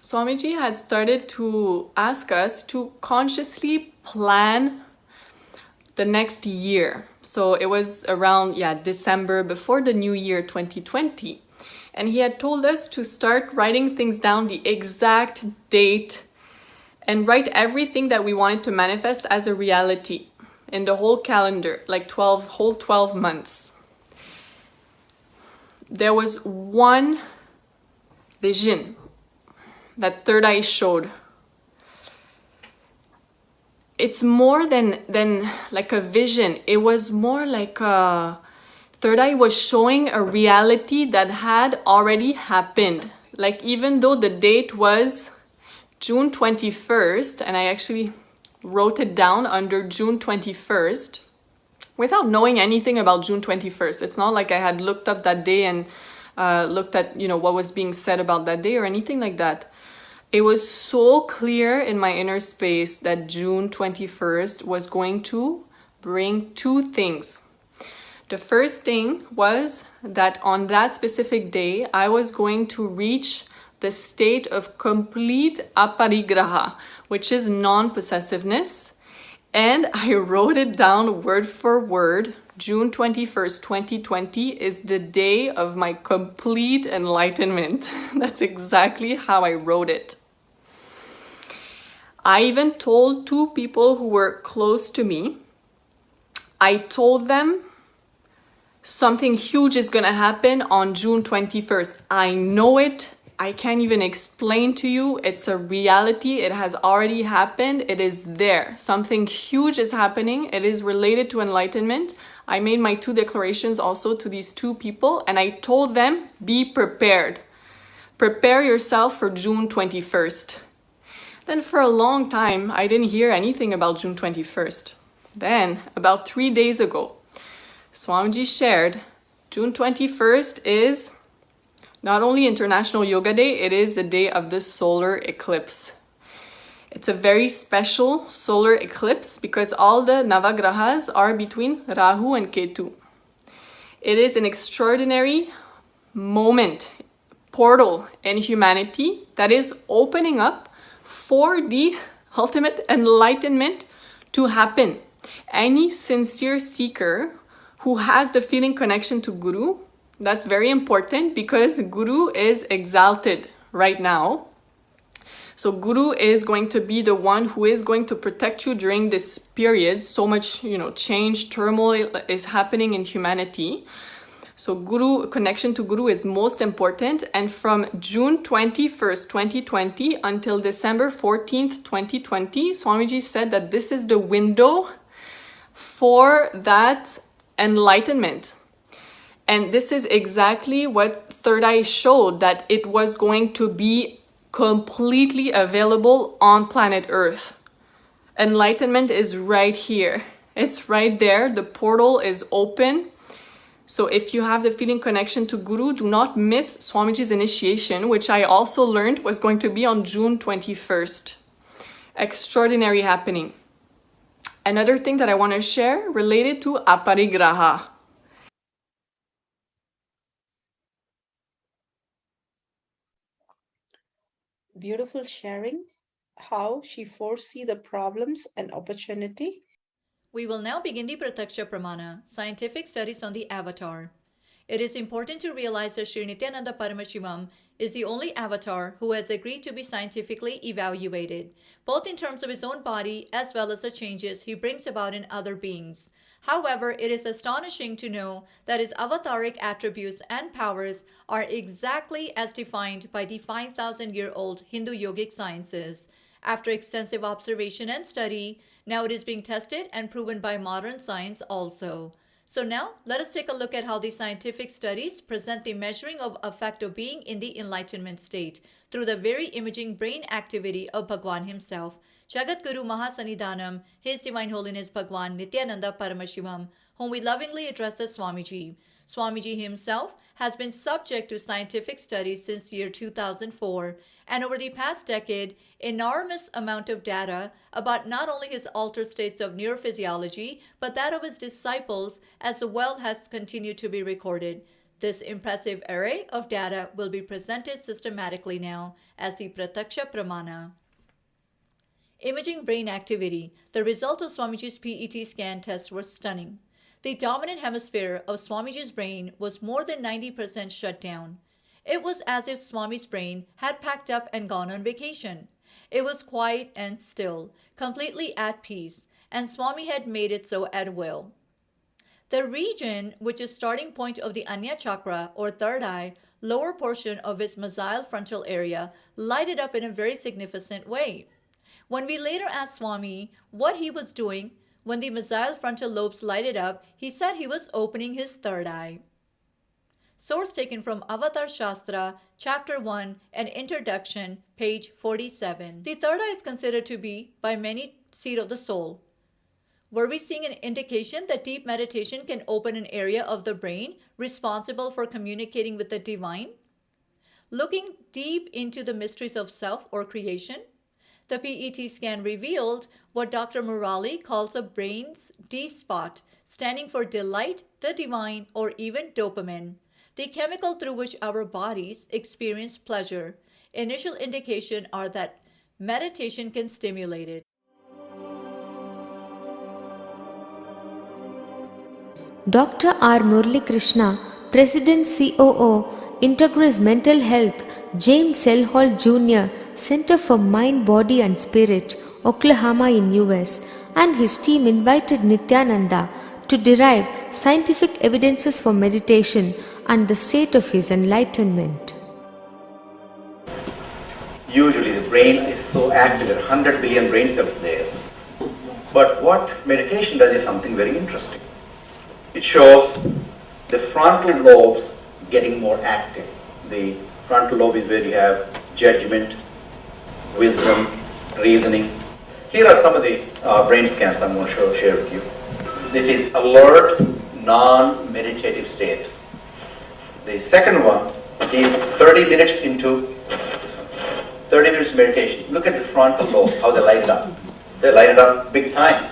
Swamiji had started to ask us to consciously plan the next year. So it was around December, before the new year 2020. And he had told us to start writing things down, the exact date, and write everything that we wanted to manifest as a reality in the whole calendar, like 12 months. There was one vision that Third Eye showed. It's more than like a vision. It was more like Third Eye was showing a reality that had already happened. Like, even though the date was June 21st, and I actually wrote it down under June 21st without knowing anything about June 21st. It's not like I had looked up that day and looked at, what was being said about that day or anything like that. It was so clear in my inner space that June 21st was going to bring two things. The first thing was that on that specific day, I was going to reach the state of complete aparigraha, which is non-possessiveness. And I wrote it down word for word. June 21st, 2020 is the day of my complete enlightenment. That's exactly how I wrote it. I even told two people who were close to me, I told them something huge is going to happen on June 21st. I know it. I can't even explain to you. It's a reality. It has already happened. It is there. Something huge is happening. It is related to enlightenment. I made my 2 declarations also to these 2 people, and I told them, be prepared. Prepare yourself for June 21st. Then for a long time, I didn't hear anything about June 21st. Then, about 3 days ago, Swamiji shared June 21st is not only International Yoga Day, it is the day of the solar eclipse. It's a very special solar eclipse because all the Navagrahas are between Rahu and Ketu. It is an extraordinary moment, portal in humanity that is opening up for the ultimate enlightenment to happen. Any sincere seeker who has the feeling connection to Guru, that's very important because Guru is exalted right now. So Guru is going to be the one who is going to protect you during this period. So much, change, turmoil is happening in humanity. So connection to Guru is most important. And from June 21st, 2020 until December 14th, 2020, Swamiji said that this is the window for that enlightenment. And this is exactly what Third Eye showed, that it was going to be completely available on planet Earth. Enlightenment is right here. It's right there. The portal is open. So if you have the feeling connection to Guru, do not miss Swamiji's initiation, which I also learned was going to be on June 21st. Extraordinary happening. Another thing that I want to share related to aparigraha. Beautiful sharing, how she foresee the problems and opportunity. We will now begin the Pratyaksha Pramana, scientific studies on the avatar. It is important to realize that Sri Nithyananda Paramashivam is the only avatar who has agreed to be scientifically evaluated, both in terms of his own body as well as the changes he brings about in other beings. However, it is astonishing to know that his avataric attributes and powers are exactly as defined by the 5,000-year-old Hindu yogic sciences. After extensive observation and study, now it is being tested and proven by modern science also. So now, let us take a look at how the scientific studies present the measuring of effect of being in the enlightenment state through the very imaging brain activity of Bhagwan himself, Jagatguru Mahasanidhanam, His Divine Holiness Bhagwan Nithyananda Paramashivam, whom we lovingly address as Swamiji. Swamiji himself has been subject to scientific studies since year 2004, and over the past decade, enormous amount of data about not only his altered states of neurophysiology, but that of his disciples as well has continued to be recorded. This impressive array of data will be presented systematically now as the Prataksha Pramana. Imaging brain activity. The result of Swamiji's PET scan test was stunning. The dominant hemisphere of Swamiji's brain was more than 90% shut down. It was as if Swami's brain had packed up and gone on vacation. It was quiet and still, completely at peace, and Swami had made it so at will. The region, which is starting point of the Anya chakra or third eye, lower portion of its mesial frontal area, lighted up in a very significant way. When we later asked Swami what he was doing when the mesial frontal lobes lighted up, he said he was opening his third eye. Source taken from Avatar Shastra, Chapter 1, and Introduction, page 47. The third eye is considered to be, by many, seat of the soul. Were we seeing an indication that deep meditation can open an area of the brain responsible for communicating with the divine? Looking deep into the mysteries of self or creation, the PET scan revealed what Dr. Murali calls the brain's D spot, standing for delight, the divine, or even dopamine, the chemical through which our bodies experience pleasure. Initial indications are that meditation can stimulate it. Dr. R. Murali Krishna, President COO, Integris Mental Health, James L. Hall Jr., Center for Mind, Body and Spirit, Oklahoma in US, and his team invited Nithyananda to derive scientific evidences for meditation and the state of his enlightenment. Usually the brain is so active, there are 100 billion brain cells there. But what meditation does is something very interesting. It shows the frontal lobes getting more active. The frontal lobe is where you have judgment, wisdom, reasoning. Here are some of the brain scans I'm going to share with you. This is alert, non-meditative state. The second one is 30 minutes into 30 minutes meditation. Look at the frontal lobes, how they light up. They light it up big time.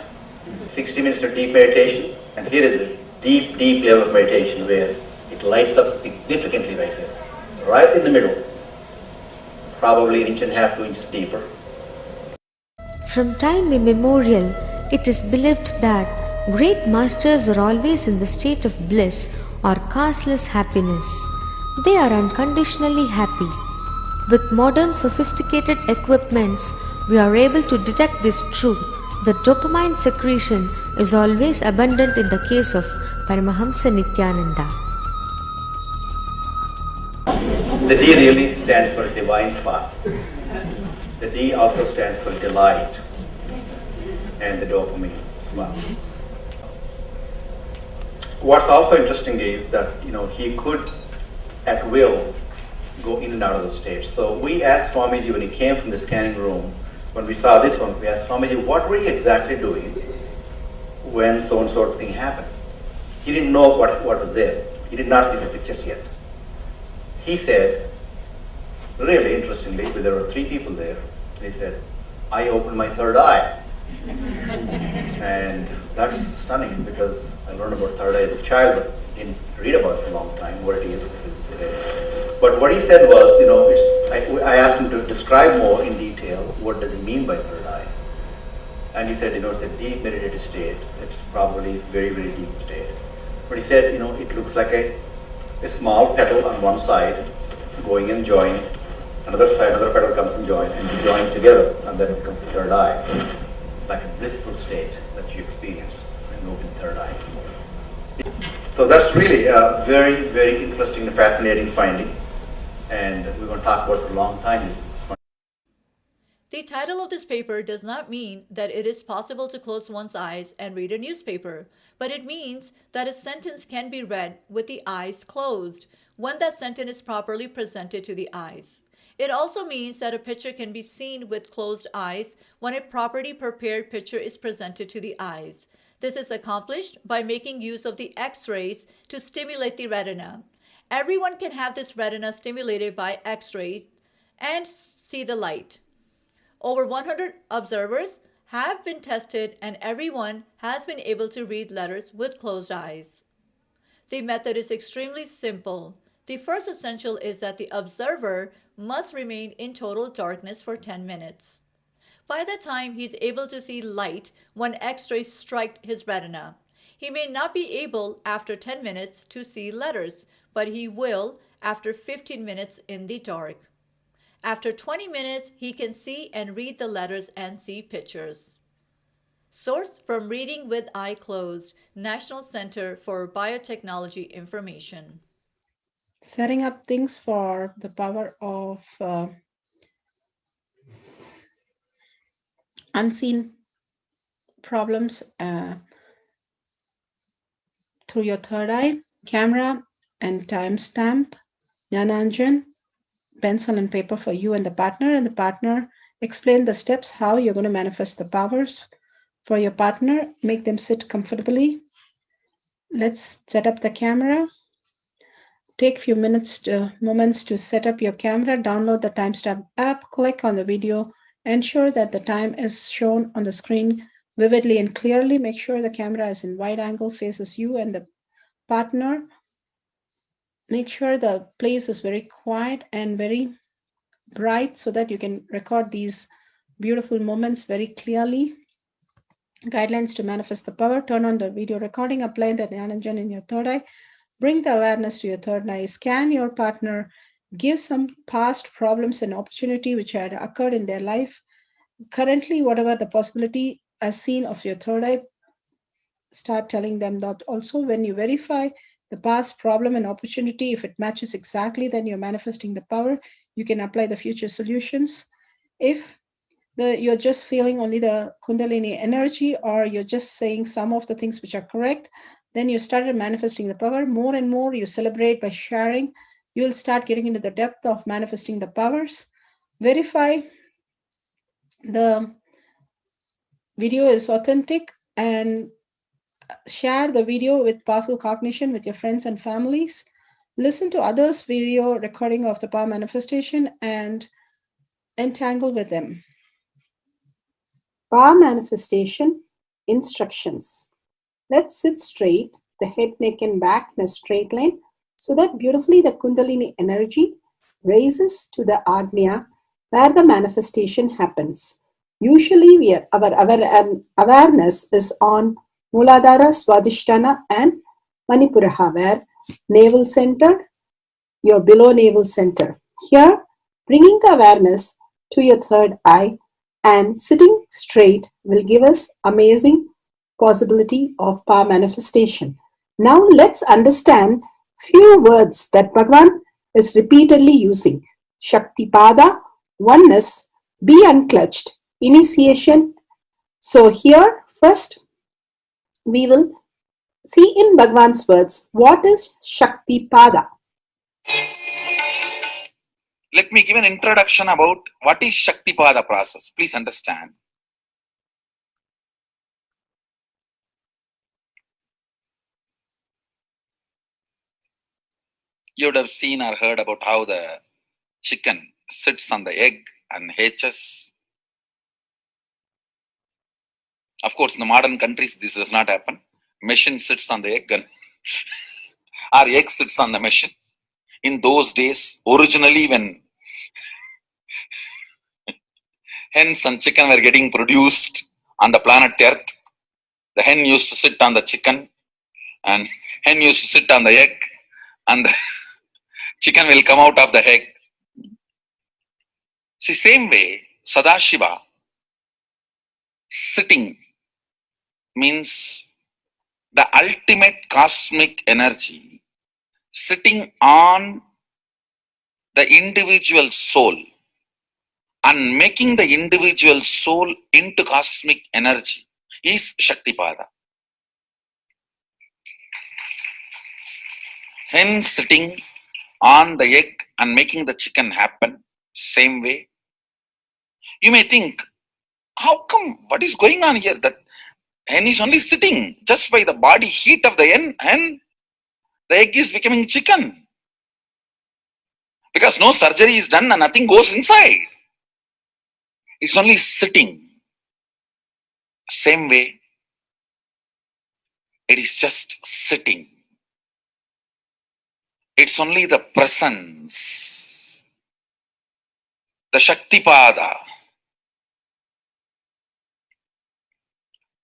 60 minutes of deep meditation, and here is a deep, deep level of meditation where it lights up significantly right here, right in the middle, probably 1.5 inches, 2 inches deeper. From time immemorial, it is believed that great masters are always in the state of bliss or causeless happiness. They are unconditionally happy. With modern sophisticated equipments, we are able to detect this truth. The dopamine secretion is always abundant in the case of Paramahamsa Nithyananda. The D really stands for divine spot. The D also stands for delight and the dopamine spot. What's also interesting is that he could at will go in and out of the states. So we asked Swamiji when he came from the scanning room, when we saw this one, we asked Swamiji, what were you exactly doing when so and so thing happened? He didn't know what was there. He did not see the pictures yet. He said, really interestingly, there were 3 people there. He said, I opened my third eye. And that's stunning because I learned about third eye as a child, but didn't read about it for a long time, what it is today. But what he said was, I asked him to describe more in detail what does he mean by third eye. And he said, it's a deep meditative state. It's probably very, very deep state. But he said, it looks like a small petal on one side going and join. Another side, another petal comes and join, and you join together, and then it becomes the third eye, like a blissful state that you experience when you open third eye. So that's really a very, very interesting and fascinating finding, and we're going to talk about it for a long time. The title of this paper does not mean that it is possible to close one's eyes and read a newspaper, but it means that a sentence can be read with the eyes closed when that sentence is properly presented to the eyes. It also means that a picture can be seen with closed eyes when a properly prepared picture is presented to the eyes. This is accomplished by making use of the X-rays to stimulate the retina. Everyone can have this retina stimulated by X-rays and see the light. Over 100 observers have been tested and everyone has been able to read letters with closed eyes. The method is extremely simple. The first essential is that the observer must remain in total darkness for 10 minutes. By the time he is able to see light when X-rays strike his retina, he may not be able after 10 minutes to see letters, but he will after 15 minutes in the dark. After 20 minutes, he can see and read the letters and see pictures. Source from Reading with Eye Closed, National Center for Biotechnology Information. Setting up things for the power of unseen problems through your third eye, camera and timestamp, Jnana engine, pencil and paper for you and the partner explain the steps how you're going to manifest the powers for your partner. Make them sit comfortably. Let's set up the camera. Take a few moments to set up your camera. Download the timestamp app. Click on the video. Ensure that the time is shown on the screen vividly and clearly. Make sure the camera is in wide angle, faces you and the partner. Make sure the place is very quiet and very bright so that you can record these beautiful moments very clearly. Guidelines to manifest the power. Turn on the video recording. Apply the Jnana engine in your third eye. Bring the awareness to your third eye. Scan your partner. Give some past problems and opportunity which had occurred in their life. Currently, whatever the possibility as seen of your third eye, start telling them that also. When you verify the past problem and opportunity, if it matches exactly, then you're manifesting the power. You can apply the future solutions. If you're just feeling only the Kundalini energy, or you're just saying some of the things which are correct, then you started manifesting the power. More and more you celebrate by sharing. You will start getting into the depth of manifesting the powers. Verify the video is authentic and share the video with powerful cognition with your friends and families. Listen to others' video recording of the power manifestation and entangle with them. Power manifestation instructions. Let's sit straight, the head, neck, and back in a straight line, so that beautifully the Kundalini energy raises to the Agnya where the manifestation happens. Usually, our awareness is on Muladhara, Swadhisthana, and Manipuraha, where navel center, your below navel center. Here, bringing the awareness to your third eye and sitting straight will give us amazing possibility of power manifestation. Now let's understand few words that Bhagavan is repeatedly using. Shaktipada, oneness, be unclutched, initiation. So here first we will see in Bhagavan's words what is Shaktipada. Let me give an introduction about what is Shaktipada process. Please understand. You would have seen or heard about how the chicken sits on the egg and hatches. Of course, in the modern countries, this does not happen. Machine sits on the egg and our egg sits on the machine. In those days, originally when hens and chicken were getting produced on the planet Earth, the hen used to sit on the chicken and hen used to sit on the egg, and the chicken will come out of the egg. See, same way, Sadashiva, sitting means the ultimate cosmic energy sitting on the individual soul and making the individual soul into cosmic energy is Shaktipada. Hence, sitting on the egg and making the chicken happen, same way. You may think, how come, what is going on here? That hen is only sitting just by the body heat of the hen, the egg is becoming chicken. Because no surgery is done and nothing goes inside. It's only sitting. Same way, it is just sitting. It's only the presence, the Shaktipada,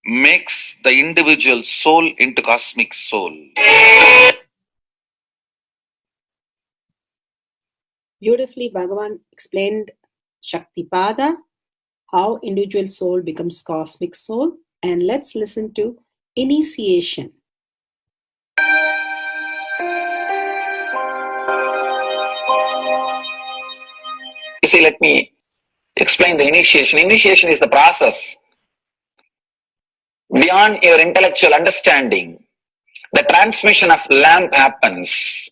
makes the individual soul into cosmic soul. Beautifully, Bhagavan explained Shaktipada, how individual soul becomes cosmic soul. And let's listen to initiation. You see, let me explain the initiation. Initiation is the process beyond your intellectual understanding. The transmission of lamp happens.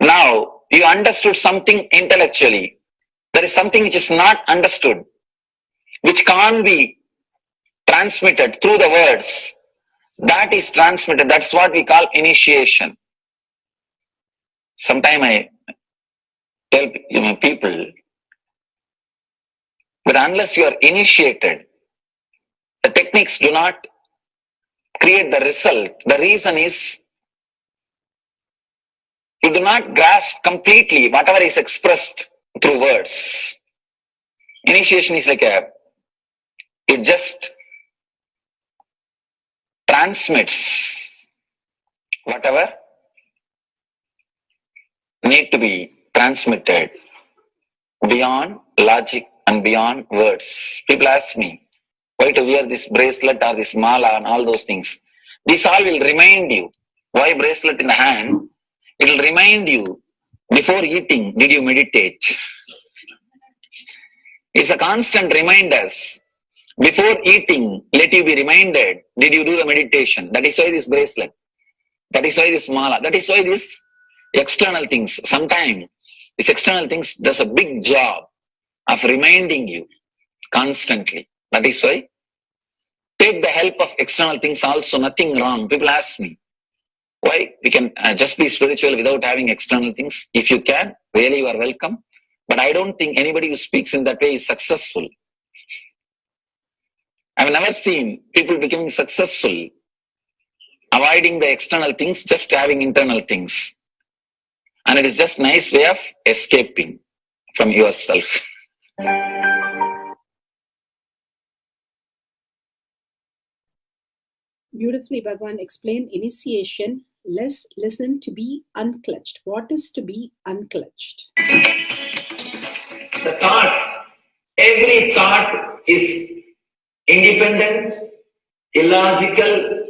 Now, you understood something intellectually. There is something which is not understood, which can't be transmitted through the words. That is transmitted. That's what we call initiation. Sometimes I tell people that unless you are initiated, the techniques do not create the result. The reason is you do not grasp completely whatever is expressed through words. Initiation is like it just transmits whatever need to be transmitted beyond logic and beyond words. People ask me, why to wear this bracelet or this mala and all those things. This all will remind you. Why bracelet in the hand? It will remind you, before eating, did you meditate? It's a constant reminder. Before eating, let you be reminded, did you do the meditation? That is why this bracelet. That is why this mala. That is why this external things. Sometimes this external things does a big job of reminding you constantly. That is why take the help of external things also, nothing wrong. People ask me, why we can just be spiritual without having external things? If you can, really you are welcome. But I don't think anybody who speaks in that way is successful. I've never seen people becoming successful, avoiding the external things, just having internal things. And it is just a nice way of escaping from yourself. Beautifully, Bhagavan explained initiation. Let's listen to be unclutched. What is to be unclutched? The thoughts, every thought is independent, illogical,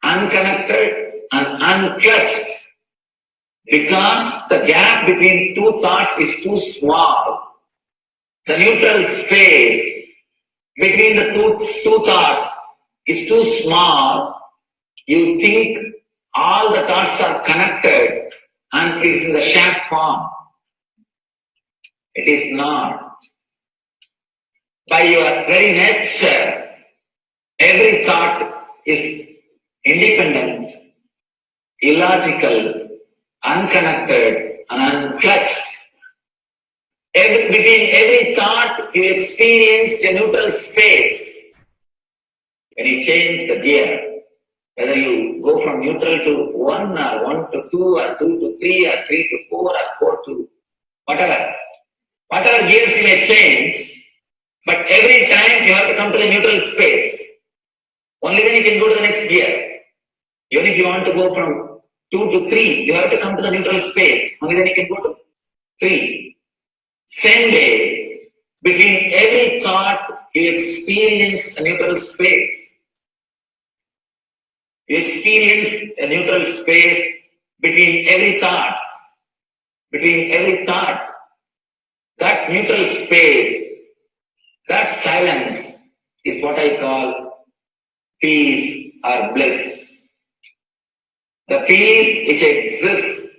unconnected, and unclutched. Because the gap between two thoughts is too small. The neutral space between the two thoughts is too small. You think all the thoughts are connected and it is in the shape form. It is not. By your very nature, every thought is independent, illogical, unconnected, and unclutched. Between every thought, you experience a neutral space. When you change the gear, whether you go from neutral to 1 or 1 to 2 or 2 to 3 or 3 to 4 or 4 to whatever gears you may change, but every time you have to come to the neutral space. Only then you can go to the next gear. Even if you want to go from 2 to 3, you have to come to the neutral space. Only then you can go to 3. Same way, between every thought, you experience a neutral space. You experience a neutral space between every thought. Between every thought. That neutral space, that silence is what I call peace or bliss. The peace which exists,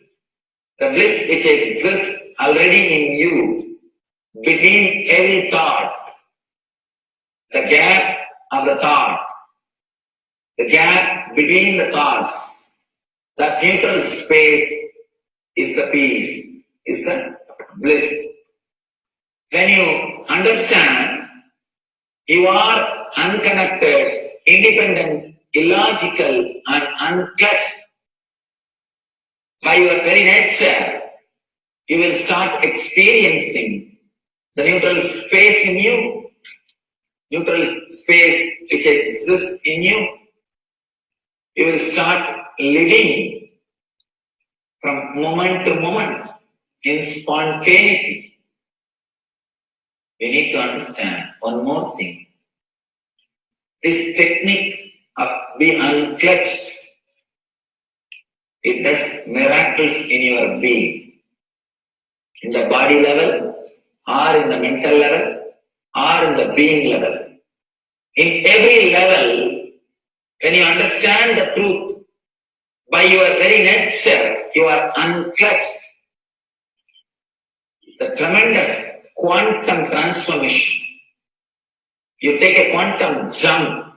the bliss which exists already in you, between every thought, the gap of the thought, the gap between the thoughts, that neutral space is the peace, is the bliss. When you understand you are unconnected, independent, illogical, and unclutched by your very nature, you will start experiencing the neutral space in you, neutral space which exists in you. You will start living from moment to moment in spontaneity. We need to understand one more thing. This technique of being unclutched, it does miracles in your being. In the body level, or in the mental level, or in the being level. In every level, when you understand the truth, by your very nature, you are unclutched. The tremendous quantum transformation. You take a quantum jump.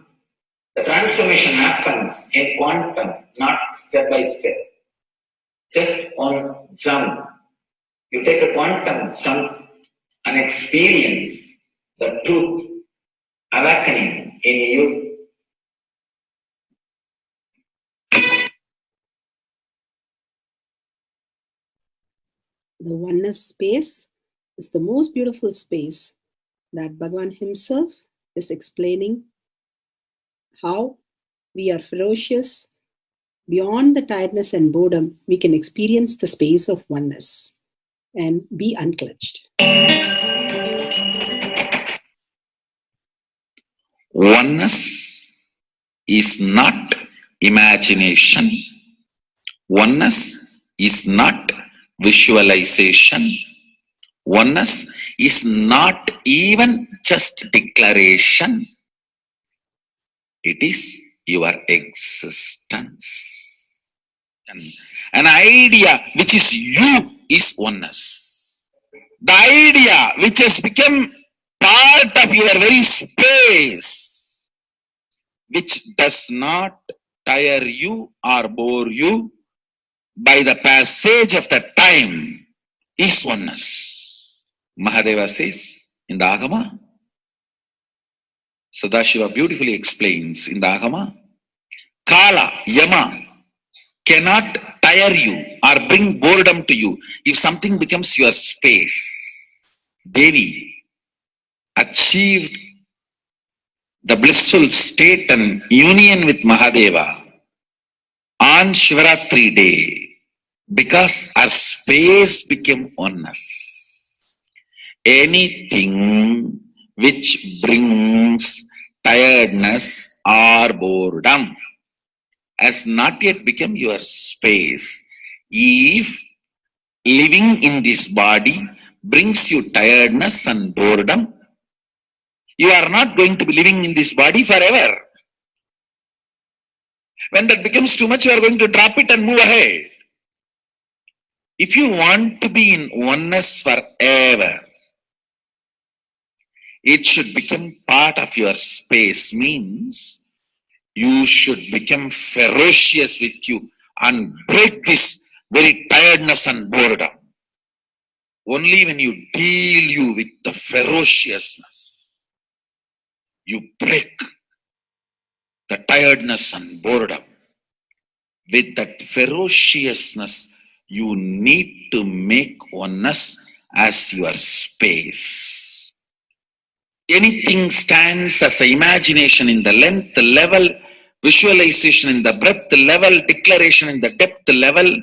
The transformation happens in quantum, not step by step. Just one jump. You take a quantum jump and experience the truth awakening in you. The oneness space is the most beautiful space that Bhagavan himself is explaining how we are ferocious. Beyond the tiredness and boredom, we can experience the space of oneness and be unclutched. Oneness is not imagination. Oneness is not visualization. Oneness is not even just declaration. It is your existence. An idea which is you is oneness. The idea which has become part of your very space, which does not tire you or bore you by the passage of the time, is oneness. Mahadeva says in the Agama, Sadashiva beautifully explains in the Agama, Kala, Yama cannot tire you or bring boredom to you if something becomes your space. Devi achieved the blissful state and union with Mahadeva on Shivaratri day because our space became oneness. Anything which brings tiredness or boredom has not yet become your space. If living in this body brings you tiredness and boredom, you are not going to be living in this body forever. When that becomes too much, you are going to drop it and move ahead. If you want to be in oneness forever, it should become part of your space, means you should become ferocious with you and break this very tiredness and boredom. Only when you deal you with the ferociousness, you break the tiredness and boredom. With that ferociousness, you need to make oneness as your space. Anything stands as an imagination in the length level visualization in the breadth level, declaration in the depth level.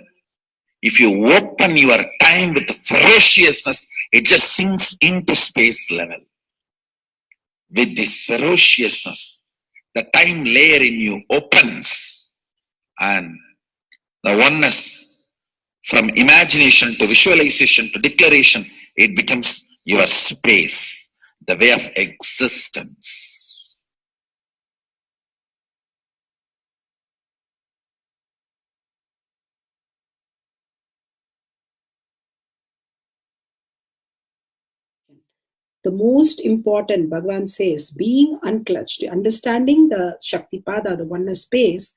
If you open your time with ferociousness, it just sinks into space level. With this ferociousness, the time layer in you opens, and the oneness from imagination to visualization to declaration, it becomes your space, the way of existence. The most important, Bhagavan says, being unclutched, understanding the Shaktipada, the oneness space,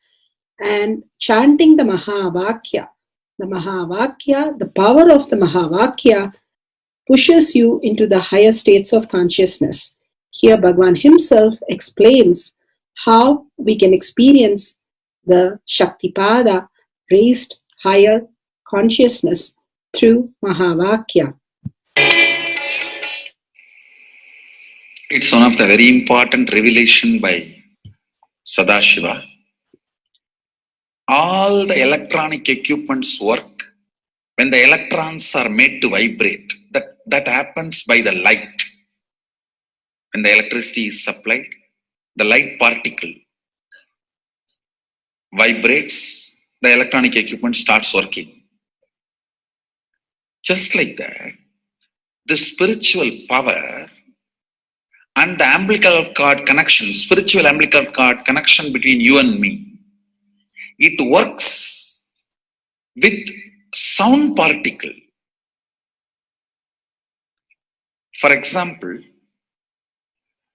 and chanting the Mahavakya. The Mahavakya, the power of the Mahavakya pushes you into the higher states of consciousness. Here Bhagavan himself explains how we can experience the Shaktipada, raised higher consciousness through Mahavakya. It's one of the very important revelation by Sadashiva. All the electronic equipments work when the electrons are made to vibrate. That happens by the light. When the electricity is supplied, the light particle vibrates, the electronic equipment starts working. Just like that, the spiritual power and the umbilical cord connection, spiritual umbilical cord connection between you and me, it works with sound particle. For example,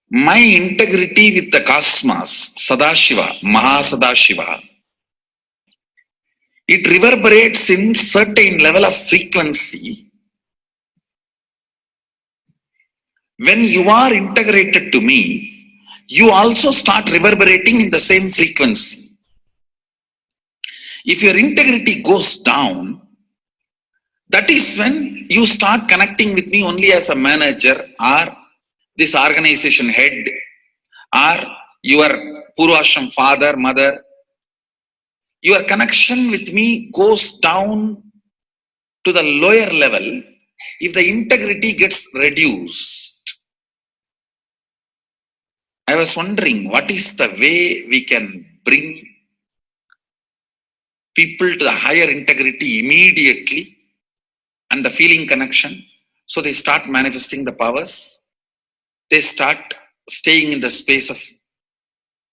my integrity with the cosmos, Sadashiva, Mahasadashiva, it reverberates in certain level of frequency. When you are integrated to me, you also start reverberating in the same frequency. If your integrity goes down, that is when you start connecting with me only as a manager or this organization head or your Purvashram father, mother. Your connection with me goes down to the lower level if the integrity gets reduced. I was wondering, what is the way we can bring people to the higher integrity immediately and the feeling connection, so they start manifesting the powers, they start staying in the space of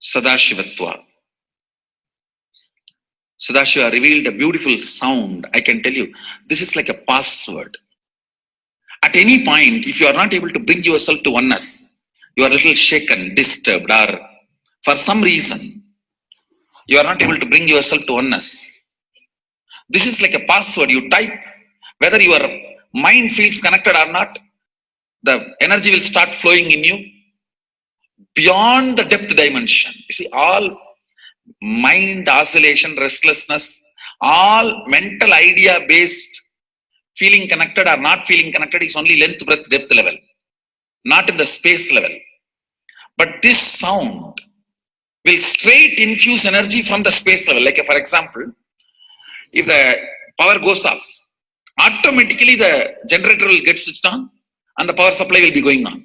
Sadashivatva. Sadashiva revealed a beautiful sound. I can tell you, this is like a password. At any point, if you are not able to bring yourself to oneness, you are a little shaken, disturbed, or for some reason, you are not able to bring yourself to oneness. This is like a password. You type, whether your mind feels connected or not, the energy will start flowing in you beyond the depth dimension. You see, all mind oscillation, restlessness, all mental idea based feeling connected or not feeling connected is only length, breadth, depth level, not in the space level. But this sound will straight infuse energy from the space level. Like for example, if the power goes off, automatically the generator will get switched on and the power supply will be going on.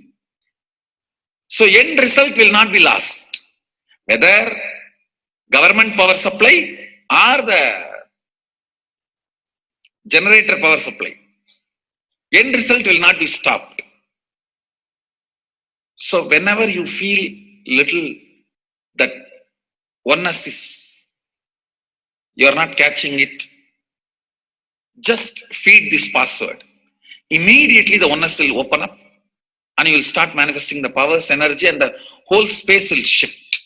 So end result will not be lost. Whether government power supply or the generator power supply, end result will not be stopped. So whenever you feel little that oneness is, you are not catching it, just feed this password. Immediately the oneness will open up and you will start manifesting the powers, energy, and the whole space will shift.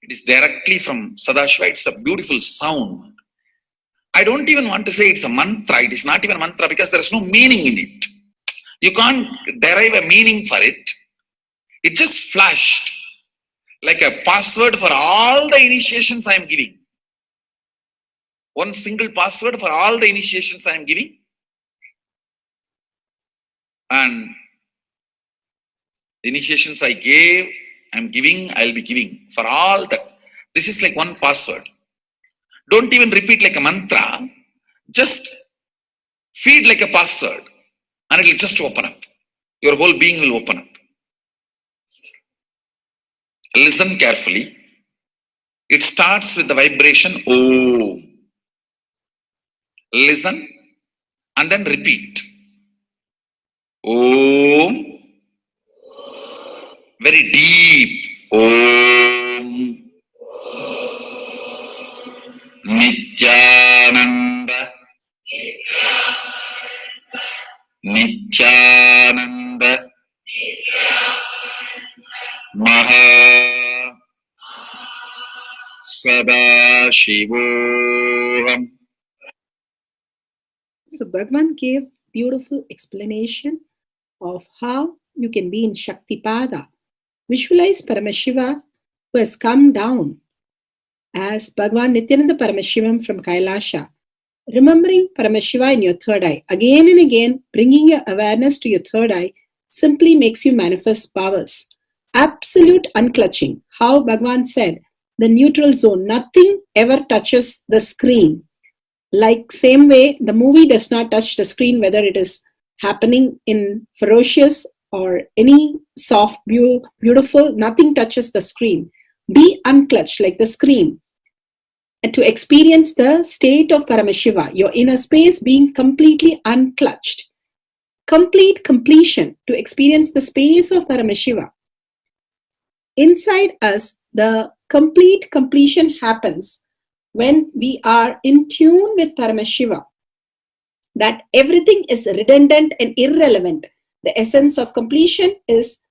It is directly from Sadashiva. It's a beautiful sound. I don't even want to say it's a mantra. It is not even a mantra because there is no meaning in it. You can't derive a meaning for it. It just flashed like a password for all the initiations I am giving. One single password for all the initiations I am giving. And the initiations I gave, I am giving, I will be giving for all that. This is like one password. Don't even repeat like a mantra. Just feed like a password and it will just open up. Your whole being will open up. Listen carefully. It starts with the vibration Om. Listen and then repeat. Om. Very deep. Om. Nithyananda. Nithyananda. Maha Sadashivoham. So Bhagavan gave beautiful explanation of how you can be in Shaktipada. Visualize Paramashiva who has come down as Bhagavan Nithyananda Paramashivam from Kailasha. Remembering Paramashiva in your third eye, again and again, bringing your awareness to your third eye simply makes you manifest powers. Absolute unclutching. How Bhagavan said, the neutral zone, nothing ever touches the screen. Like same way, the movie does not touch the screen, whether it is happening in ferocious or any soft, beautiful, nothing touches the screen. Be unclutched like the screen. And to experience the state of Paramashiva, your inner space being completely unclutched. Complete completion to experience the space of Paramashiva. Inside us, the complete completion happens when we are in tune with Paramashiva. That everything is redundant and irrelevant. The essence of completion is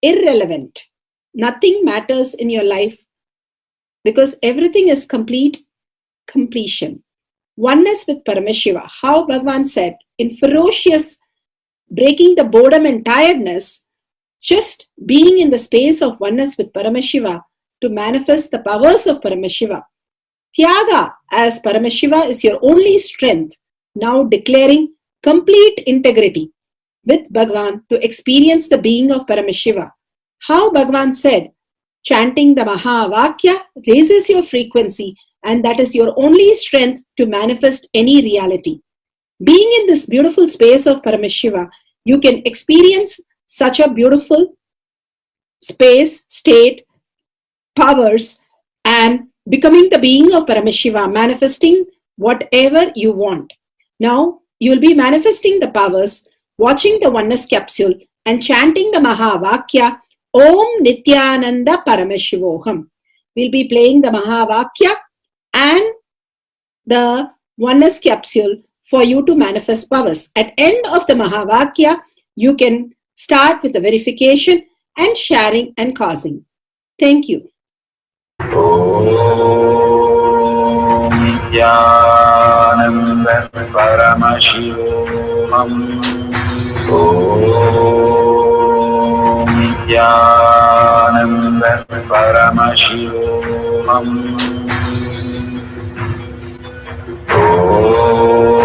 irrelevant. Nothing matters in your life because everything is complete completion. Oneness with Paramashiva. How Bhagavan said, in ferocious breaking the boredom and tiredness, just being in the space of oneness with Paramashiva to manifest the powers of Paramashiva. Tyaga as Paramashiva is your only strength, now declaring complete integrity with Bhagavan to experience the being of Paramashiva. How Bhagavan said, chanting the Mahavakya raises your frequency and that is your only strength to manifest any reality. Being in this beautiful space of Paramashiva, you can experience such a beautiful space, state, powers, and becoming the being of Paramashiva, manifesting whatever you want. Now, you will be manifesting the powers, watching the oneness capsule, and chanting the Mahavakya, Om Nithyananda Paramashivoham. We'll be playing the Mahavakya and the oneness capsule for you to manifest powers. At end of the Mahavakya, you can start with the verification and sharing and causing. Thank you. Om Nithyananda Paramashivoham. Om Nithyananda Paramashivoham.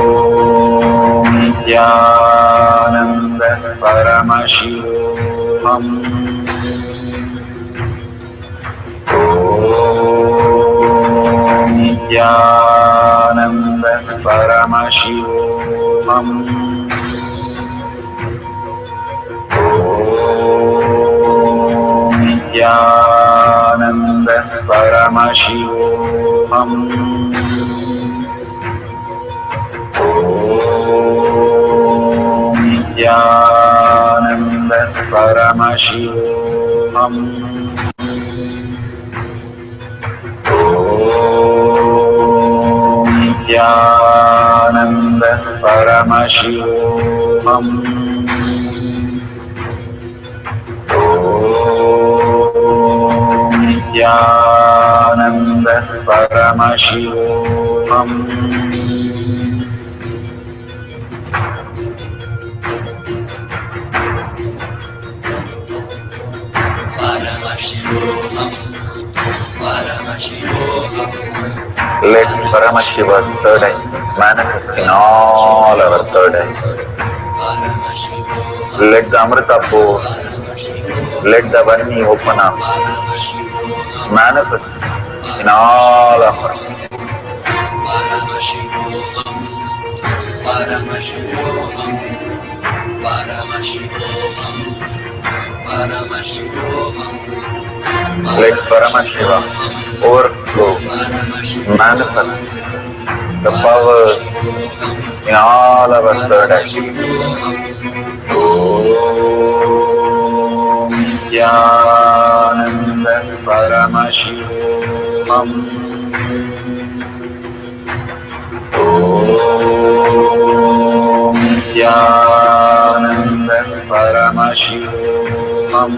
Om Nithyananda Paramashivoham. Om Nithyananda Paramashivoham. Om Nithyananda Paramashivoham. Om Nithyananda Paramashivoham. Om Nithyananda Paramashivoham. Om Nithyananda Paramashivoham. Let Paramashiva's third eye manifest in all our third eyes. Let the Amrita pour Let the Varni open up, manifest in all of us. Let Paramashiva overflow, manifest the powers in all our third eye. Om Nithyananda Paramashivam. Om Nithyananda Paramashivam. Om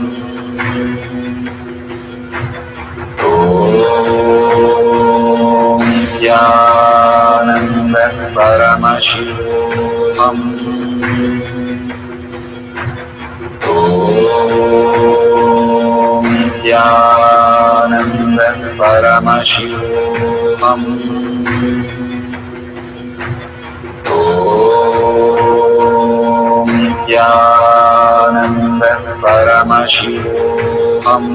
Nithyananda Paramashivam. Om Nithyananda Paramashivam. Om Nithyananda Paramashivam. Om Nithyananda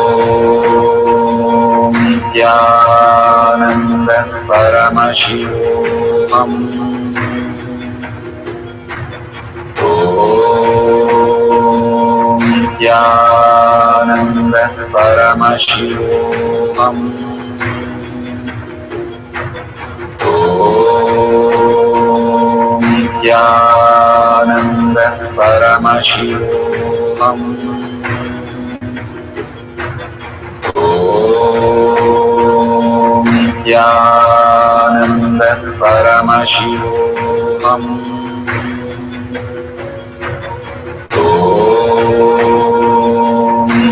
Paramashivam. Om Nithyananda Paramashivam. Om Nithyananda Paramashivam. Om Nithyananda Paramashivam. Om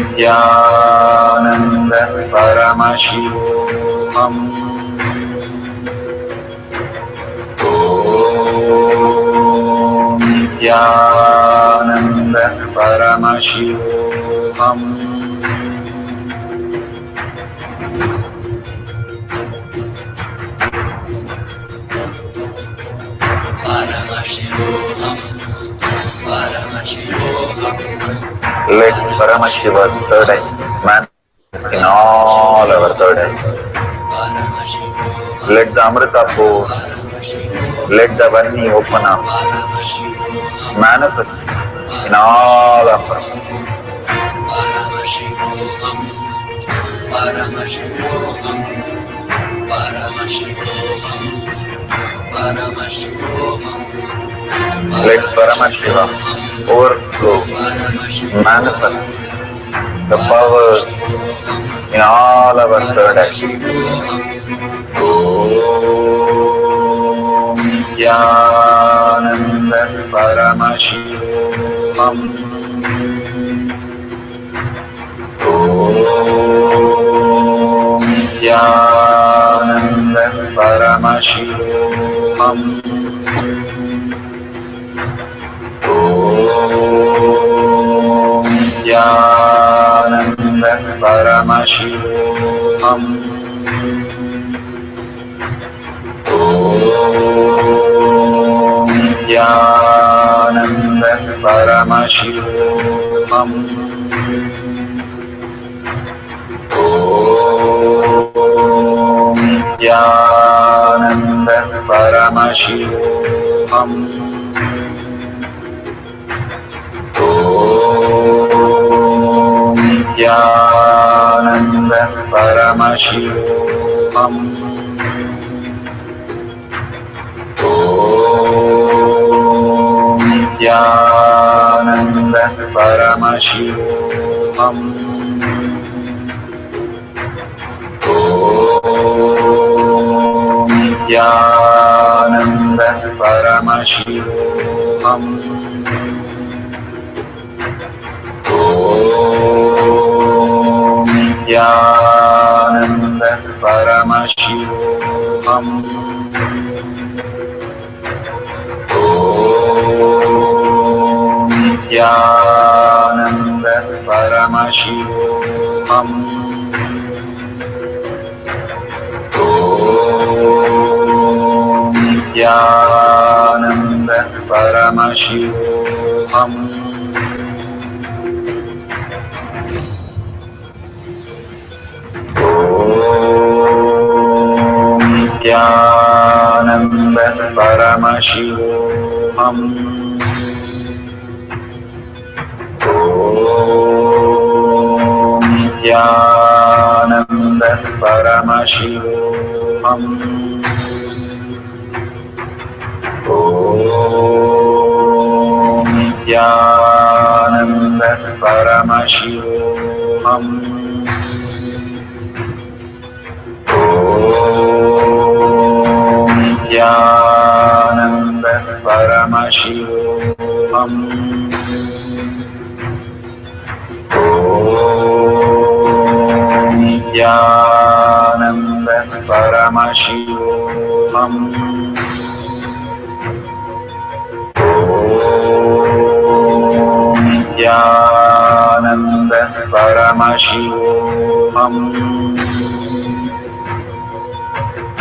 Nithyananda Paramashivam. Om Nithyananda Paramashivam. Let Paramashiva's third eye manifest in all our third eyes. Let the Amrita pour, let the Varni open up, manifest in all of us. Let Paramashiva overflow, manifest the powers in all our third eyes. Om Nithyananda Paramashivam. Om Nithyananda Paramashivam. Om Nithyananda Paramashivam. Om Nithyananda Paramashivam. Om Nithyananda Paramashivam. Om Nithyananda Paramashivam. Om Nithyananda Paramashivam. Om Nithyananda Paramashivam. Om Nithyananda Paramashivam. Om Nithyananda Paramashivam. Om Nithyananda Paramashivam. Nithyananda Paramashivoham. Om Nithyananda Paramashivoham. Om Nithyananda Paramashivoham. Om Nithyananda Paramashivoham. Om Nithyananda Paramashivoham. Om Nithyananda Paramashivoham. Om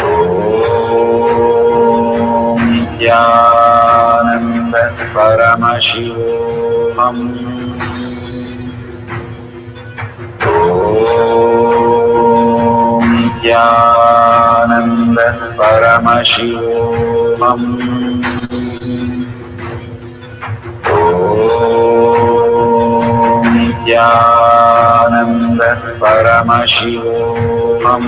Nithyananda Paramashivoham. Om Nithyananda Paramashivoham. Om Nithyananda Paramashivoham.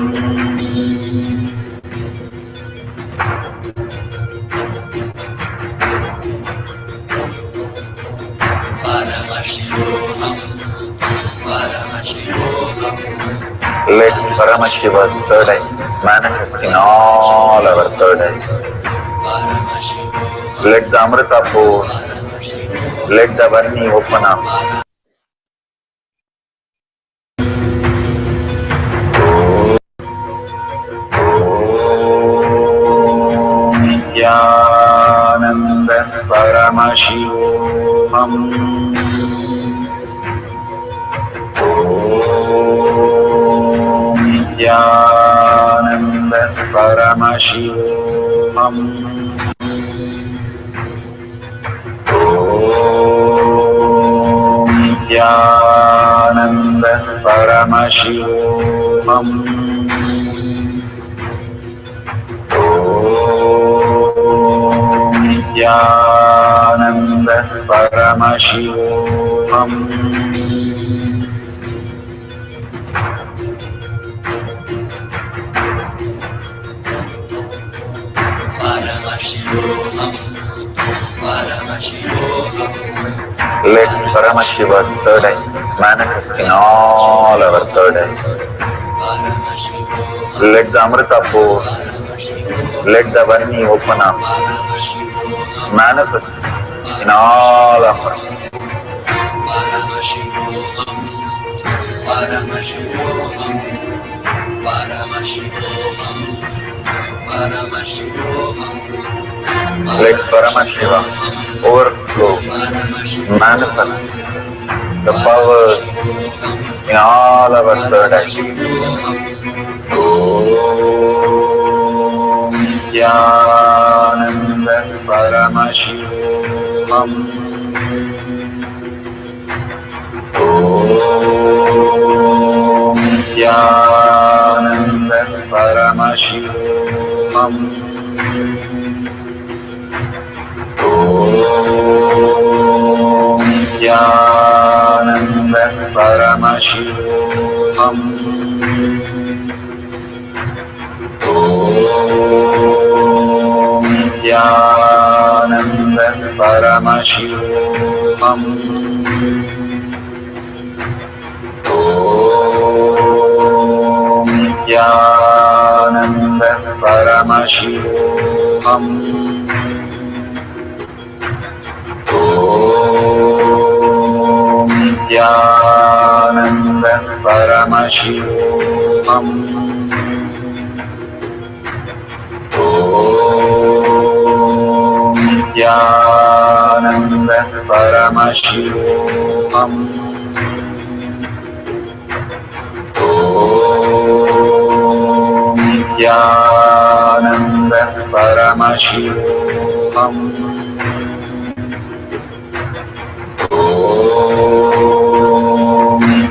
Let Paramashiva's third eye manifest in all our third eyes. Let the Amrita pour, let the Varni open up. Om Nithyananda Paramashivoham. Om Nithyananda Paramashivoham. Om Nithyananda Paramashivoham. Om Nithyananda Paramashivoham. Let Paramashiva's third eye manifest in all our third eyes. Let the Amrita pour, let the Varni open up, manifest in all of us. Let Paramashiva overflow, manifest the powers in all our third eyes. Om Nithyananda Paramashivoham. Om Nithyananda Paramashivoham. Om Nithyananda Paramashivoham. Om Nithyananda Paramashivoham. Om Nithyananda Paramashivoham. Om Nithyananda Paramashivoham. Om Nithyananda Paramashivoham. Om Nithyananda Paramashivoham.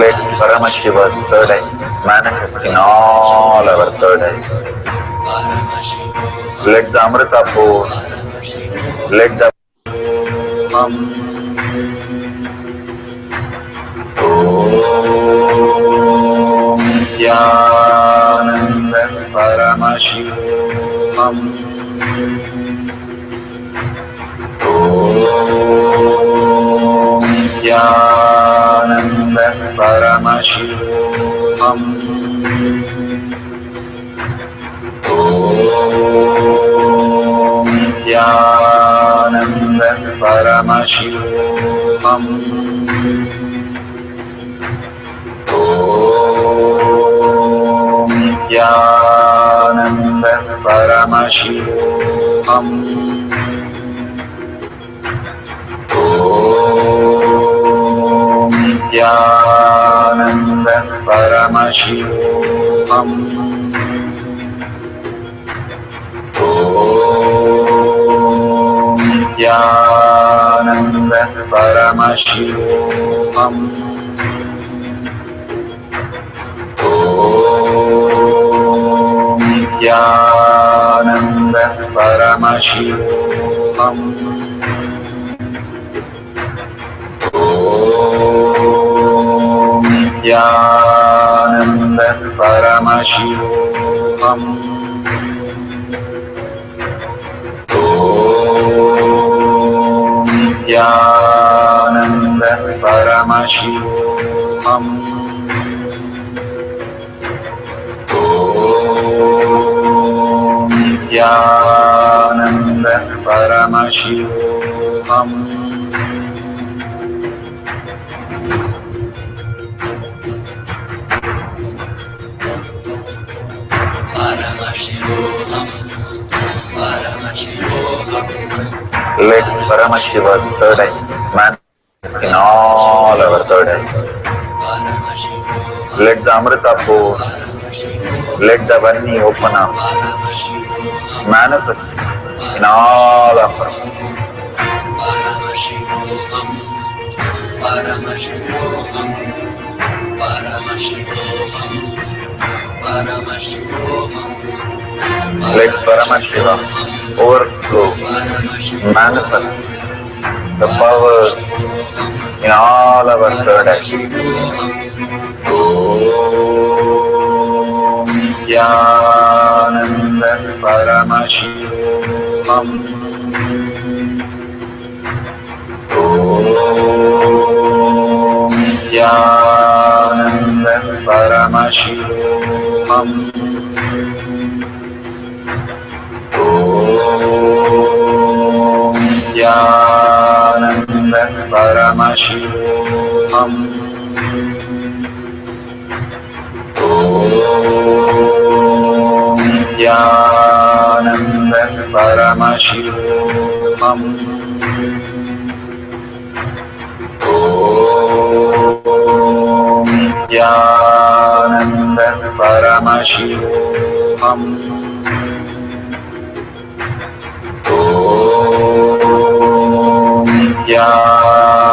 Let Paramashiva's third eye manifest in all our third eyes. Let the Amrita pour, let the Om Nithyananda Paramashivam Nithyananda Paramashivam Nithyananda Paramashivam Nithyananda Paramashivam Nithyananda Paramashivam Nithyananda Paramashivam Nithyananda Paramashivam Nithyananda Paramashivam Nithyananda Paramashivam Nithyananda Paramashivam Let Paramashiva's third eye manifest in all our third eyes. Let the Amrita pour, let the Vani open up, manifest in all of us. Let Paramashiva overflow, manifest the powers in all our third eyes. Om Nithyananda Paramashivam Om Nithyananda Paramashivam Om Nithyananda Paramashivam Om Nithyananda Paramashivam Om Nithyananda Paramashivam Om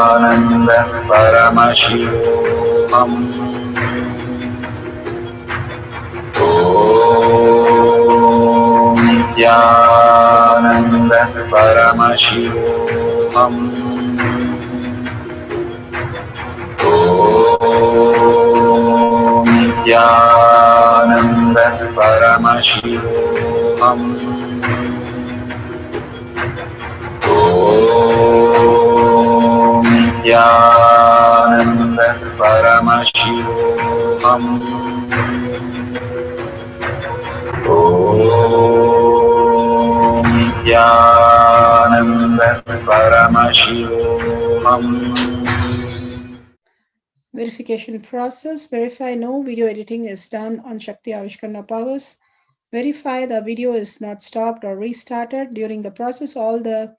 Nithyananda Paramashivam Om Nithyananda Paramashivam Om Nithyananda Paramashivam Om Nithyananda Paramashivam Om Nithyananda Paramashivam. Verification process. Verify no video editing is done on Shakti Avishkarna powers. Verify the video is not stopped or restarted. During the process, all the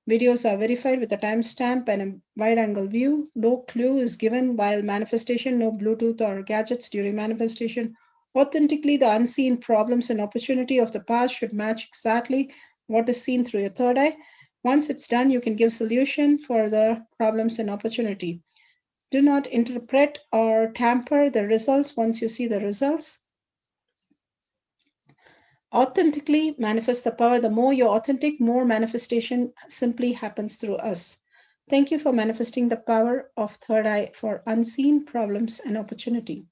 videos are verified with a timestamp and a wide-angle view. No clue is given while manifestation, no Bluetooth or gadgets during manifestation. Authentically, the unseen problems and opportunity of the past should match exactly what is seen through your third eye. Once it's done, you can give solution for the problems and opportunity. Do not interpret or tamper the results once you see the results. Authentically manifest the power. The more you're authentic, more manifestation simply happens through us. Thank you for manifesting the power of third eye for unseen problems and opportunity.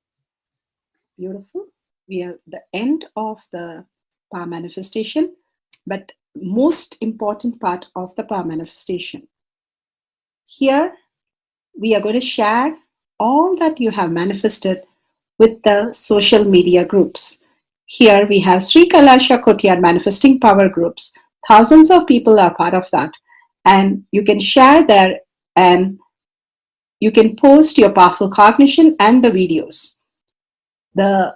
Beautiful. We are at the end of the power manifestation, but most important part of the power manifestation. Here, we are going to share all that you have manifested with the social media groups. Here we have Sri Kailasha Kotyar Manifesting Power Groups. Thousands of people are part of that. And you can share there and you can post your powerful cognition and the videos. The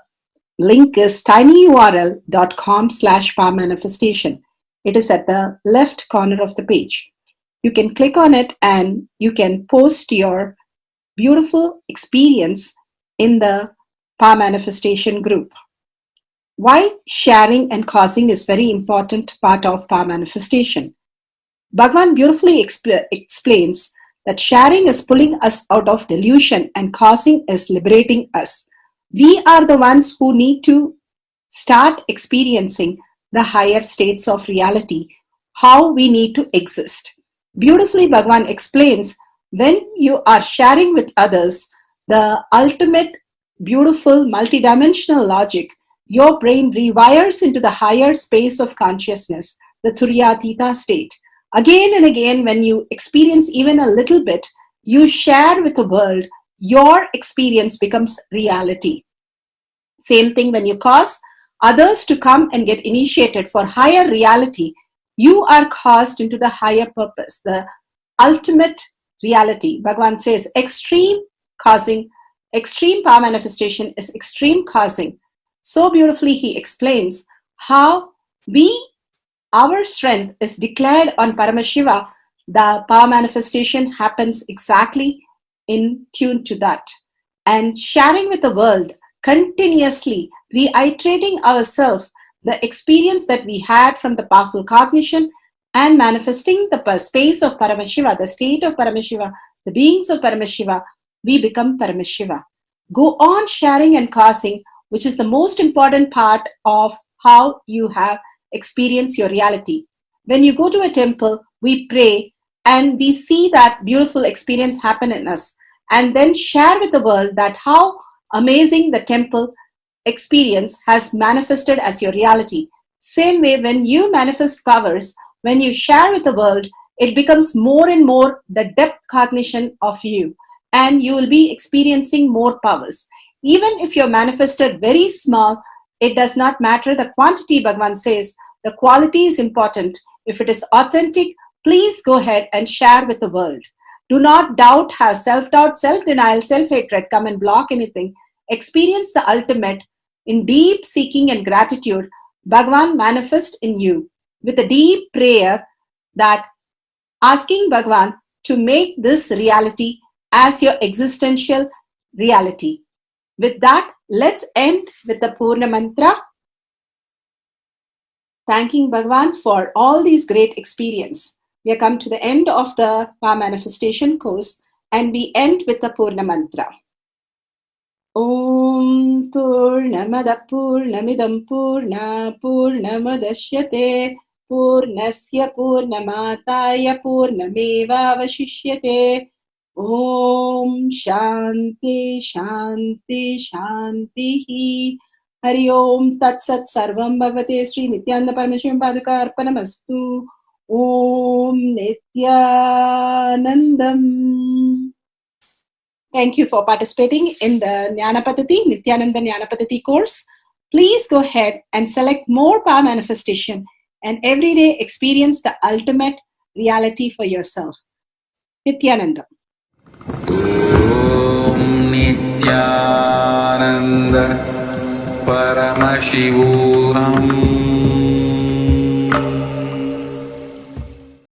link is tinyurl.com/power manifestation. It is at the left corner of the page. You can click on it and you can post your beautiful experience in the power manifestation group. Why sharing and causing is very important part of power manifestation. Bhagavan beautifully explains that sharing is pulling us out of delusion and causing is liberating us. We are the ones who need to start experiencing the higher states of reality, how we need to exist. Beautifully, Bhagavan explains when you are sharing with others the ultimate beautiful multidimensional logic, your brain rewires into the higher space of consciousness, the Turyatita state. Again and again, when you experience even a little bit, you share with the world, your experience becomes reality. Same thing when you cause others to come and get initiated for higher reality, you are caused into the higher purpose, the ultimate reality. Bhagavan says extreme causing, extreme power manifestation is extreme causing. So beautifully he explains how our strength is declared on Paramashiva. The power manifestation happens exactly in tune to that. And sharing with the world, continuously reiterating ourselves the experience that we had from the powerful cognition and manifesting the space of Paramashiva, the state of Paramashiva, the beings of Paramashiva, we become Paramashiva. Go on sharing and causing, which is the most important part of how you have experienced your reality. When you go to a temple, we pray and we see that beautiful experience happen in us, and then share with the world that how amazing the temple experience has manifested as your reality. Same way, when you manifest powers, when you share with the world, it becomes more and more the depth cognition of you, and you will be experiencing more powers. Even if you're manifested very small, it does not matter the quantity. Bhagavan says the quality is important. If it is authentic, please go ahead and share with the world. Do not doubt, have self-doubt, self-denial, self-hatred come and block anything. Experience the ultimate in deep seeking and gratitude. Bhagavan manifest in you with a deep prayer, that asking Bhagavan to make this reality as your existential reality. With that, let's end with the Purna Mantra, thanking Bhagavan for all these great experience. We have come to the end of the power manifestation course, and we end with the Purna Mantra. Om Purnamada Purnamidam Purna Purnamadashyate Purnasya Purnamataya Purnameva Vashishyate. Om Shanti Shanti Shanti. Hari Om Tat Sat Sarvam Bhagavate Sri Nithyananda Parameshivam Padaka Arpanamastu. Om Nithyanandam. Thank you for participating in the Jnana Paddhati, Nithyananda Jnana Paddhati course. Please go ahead and select more power manifestation and every day experience the ultimate reality for yourself. Nithyananda. Om Nithyananda Paramashivoham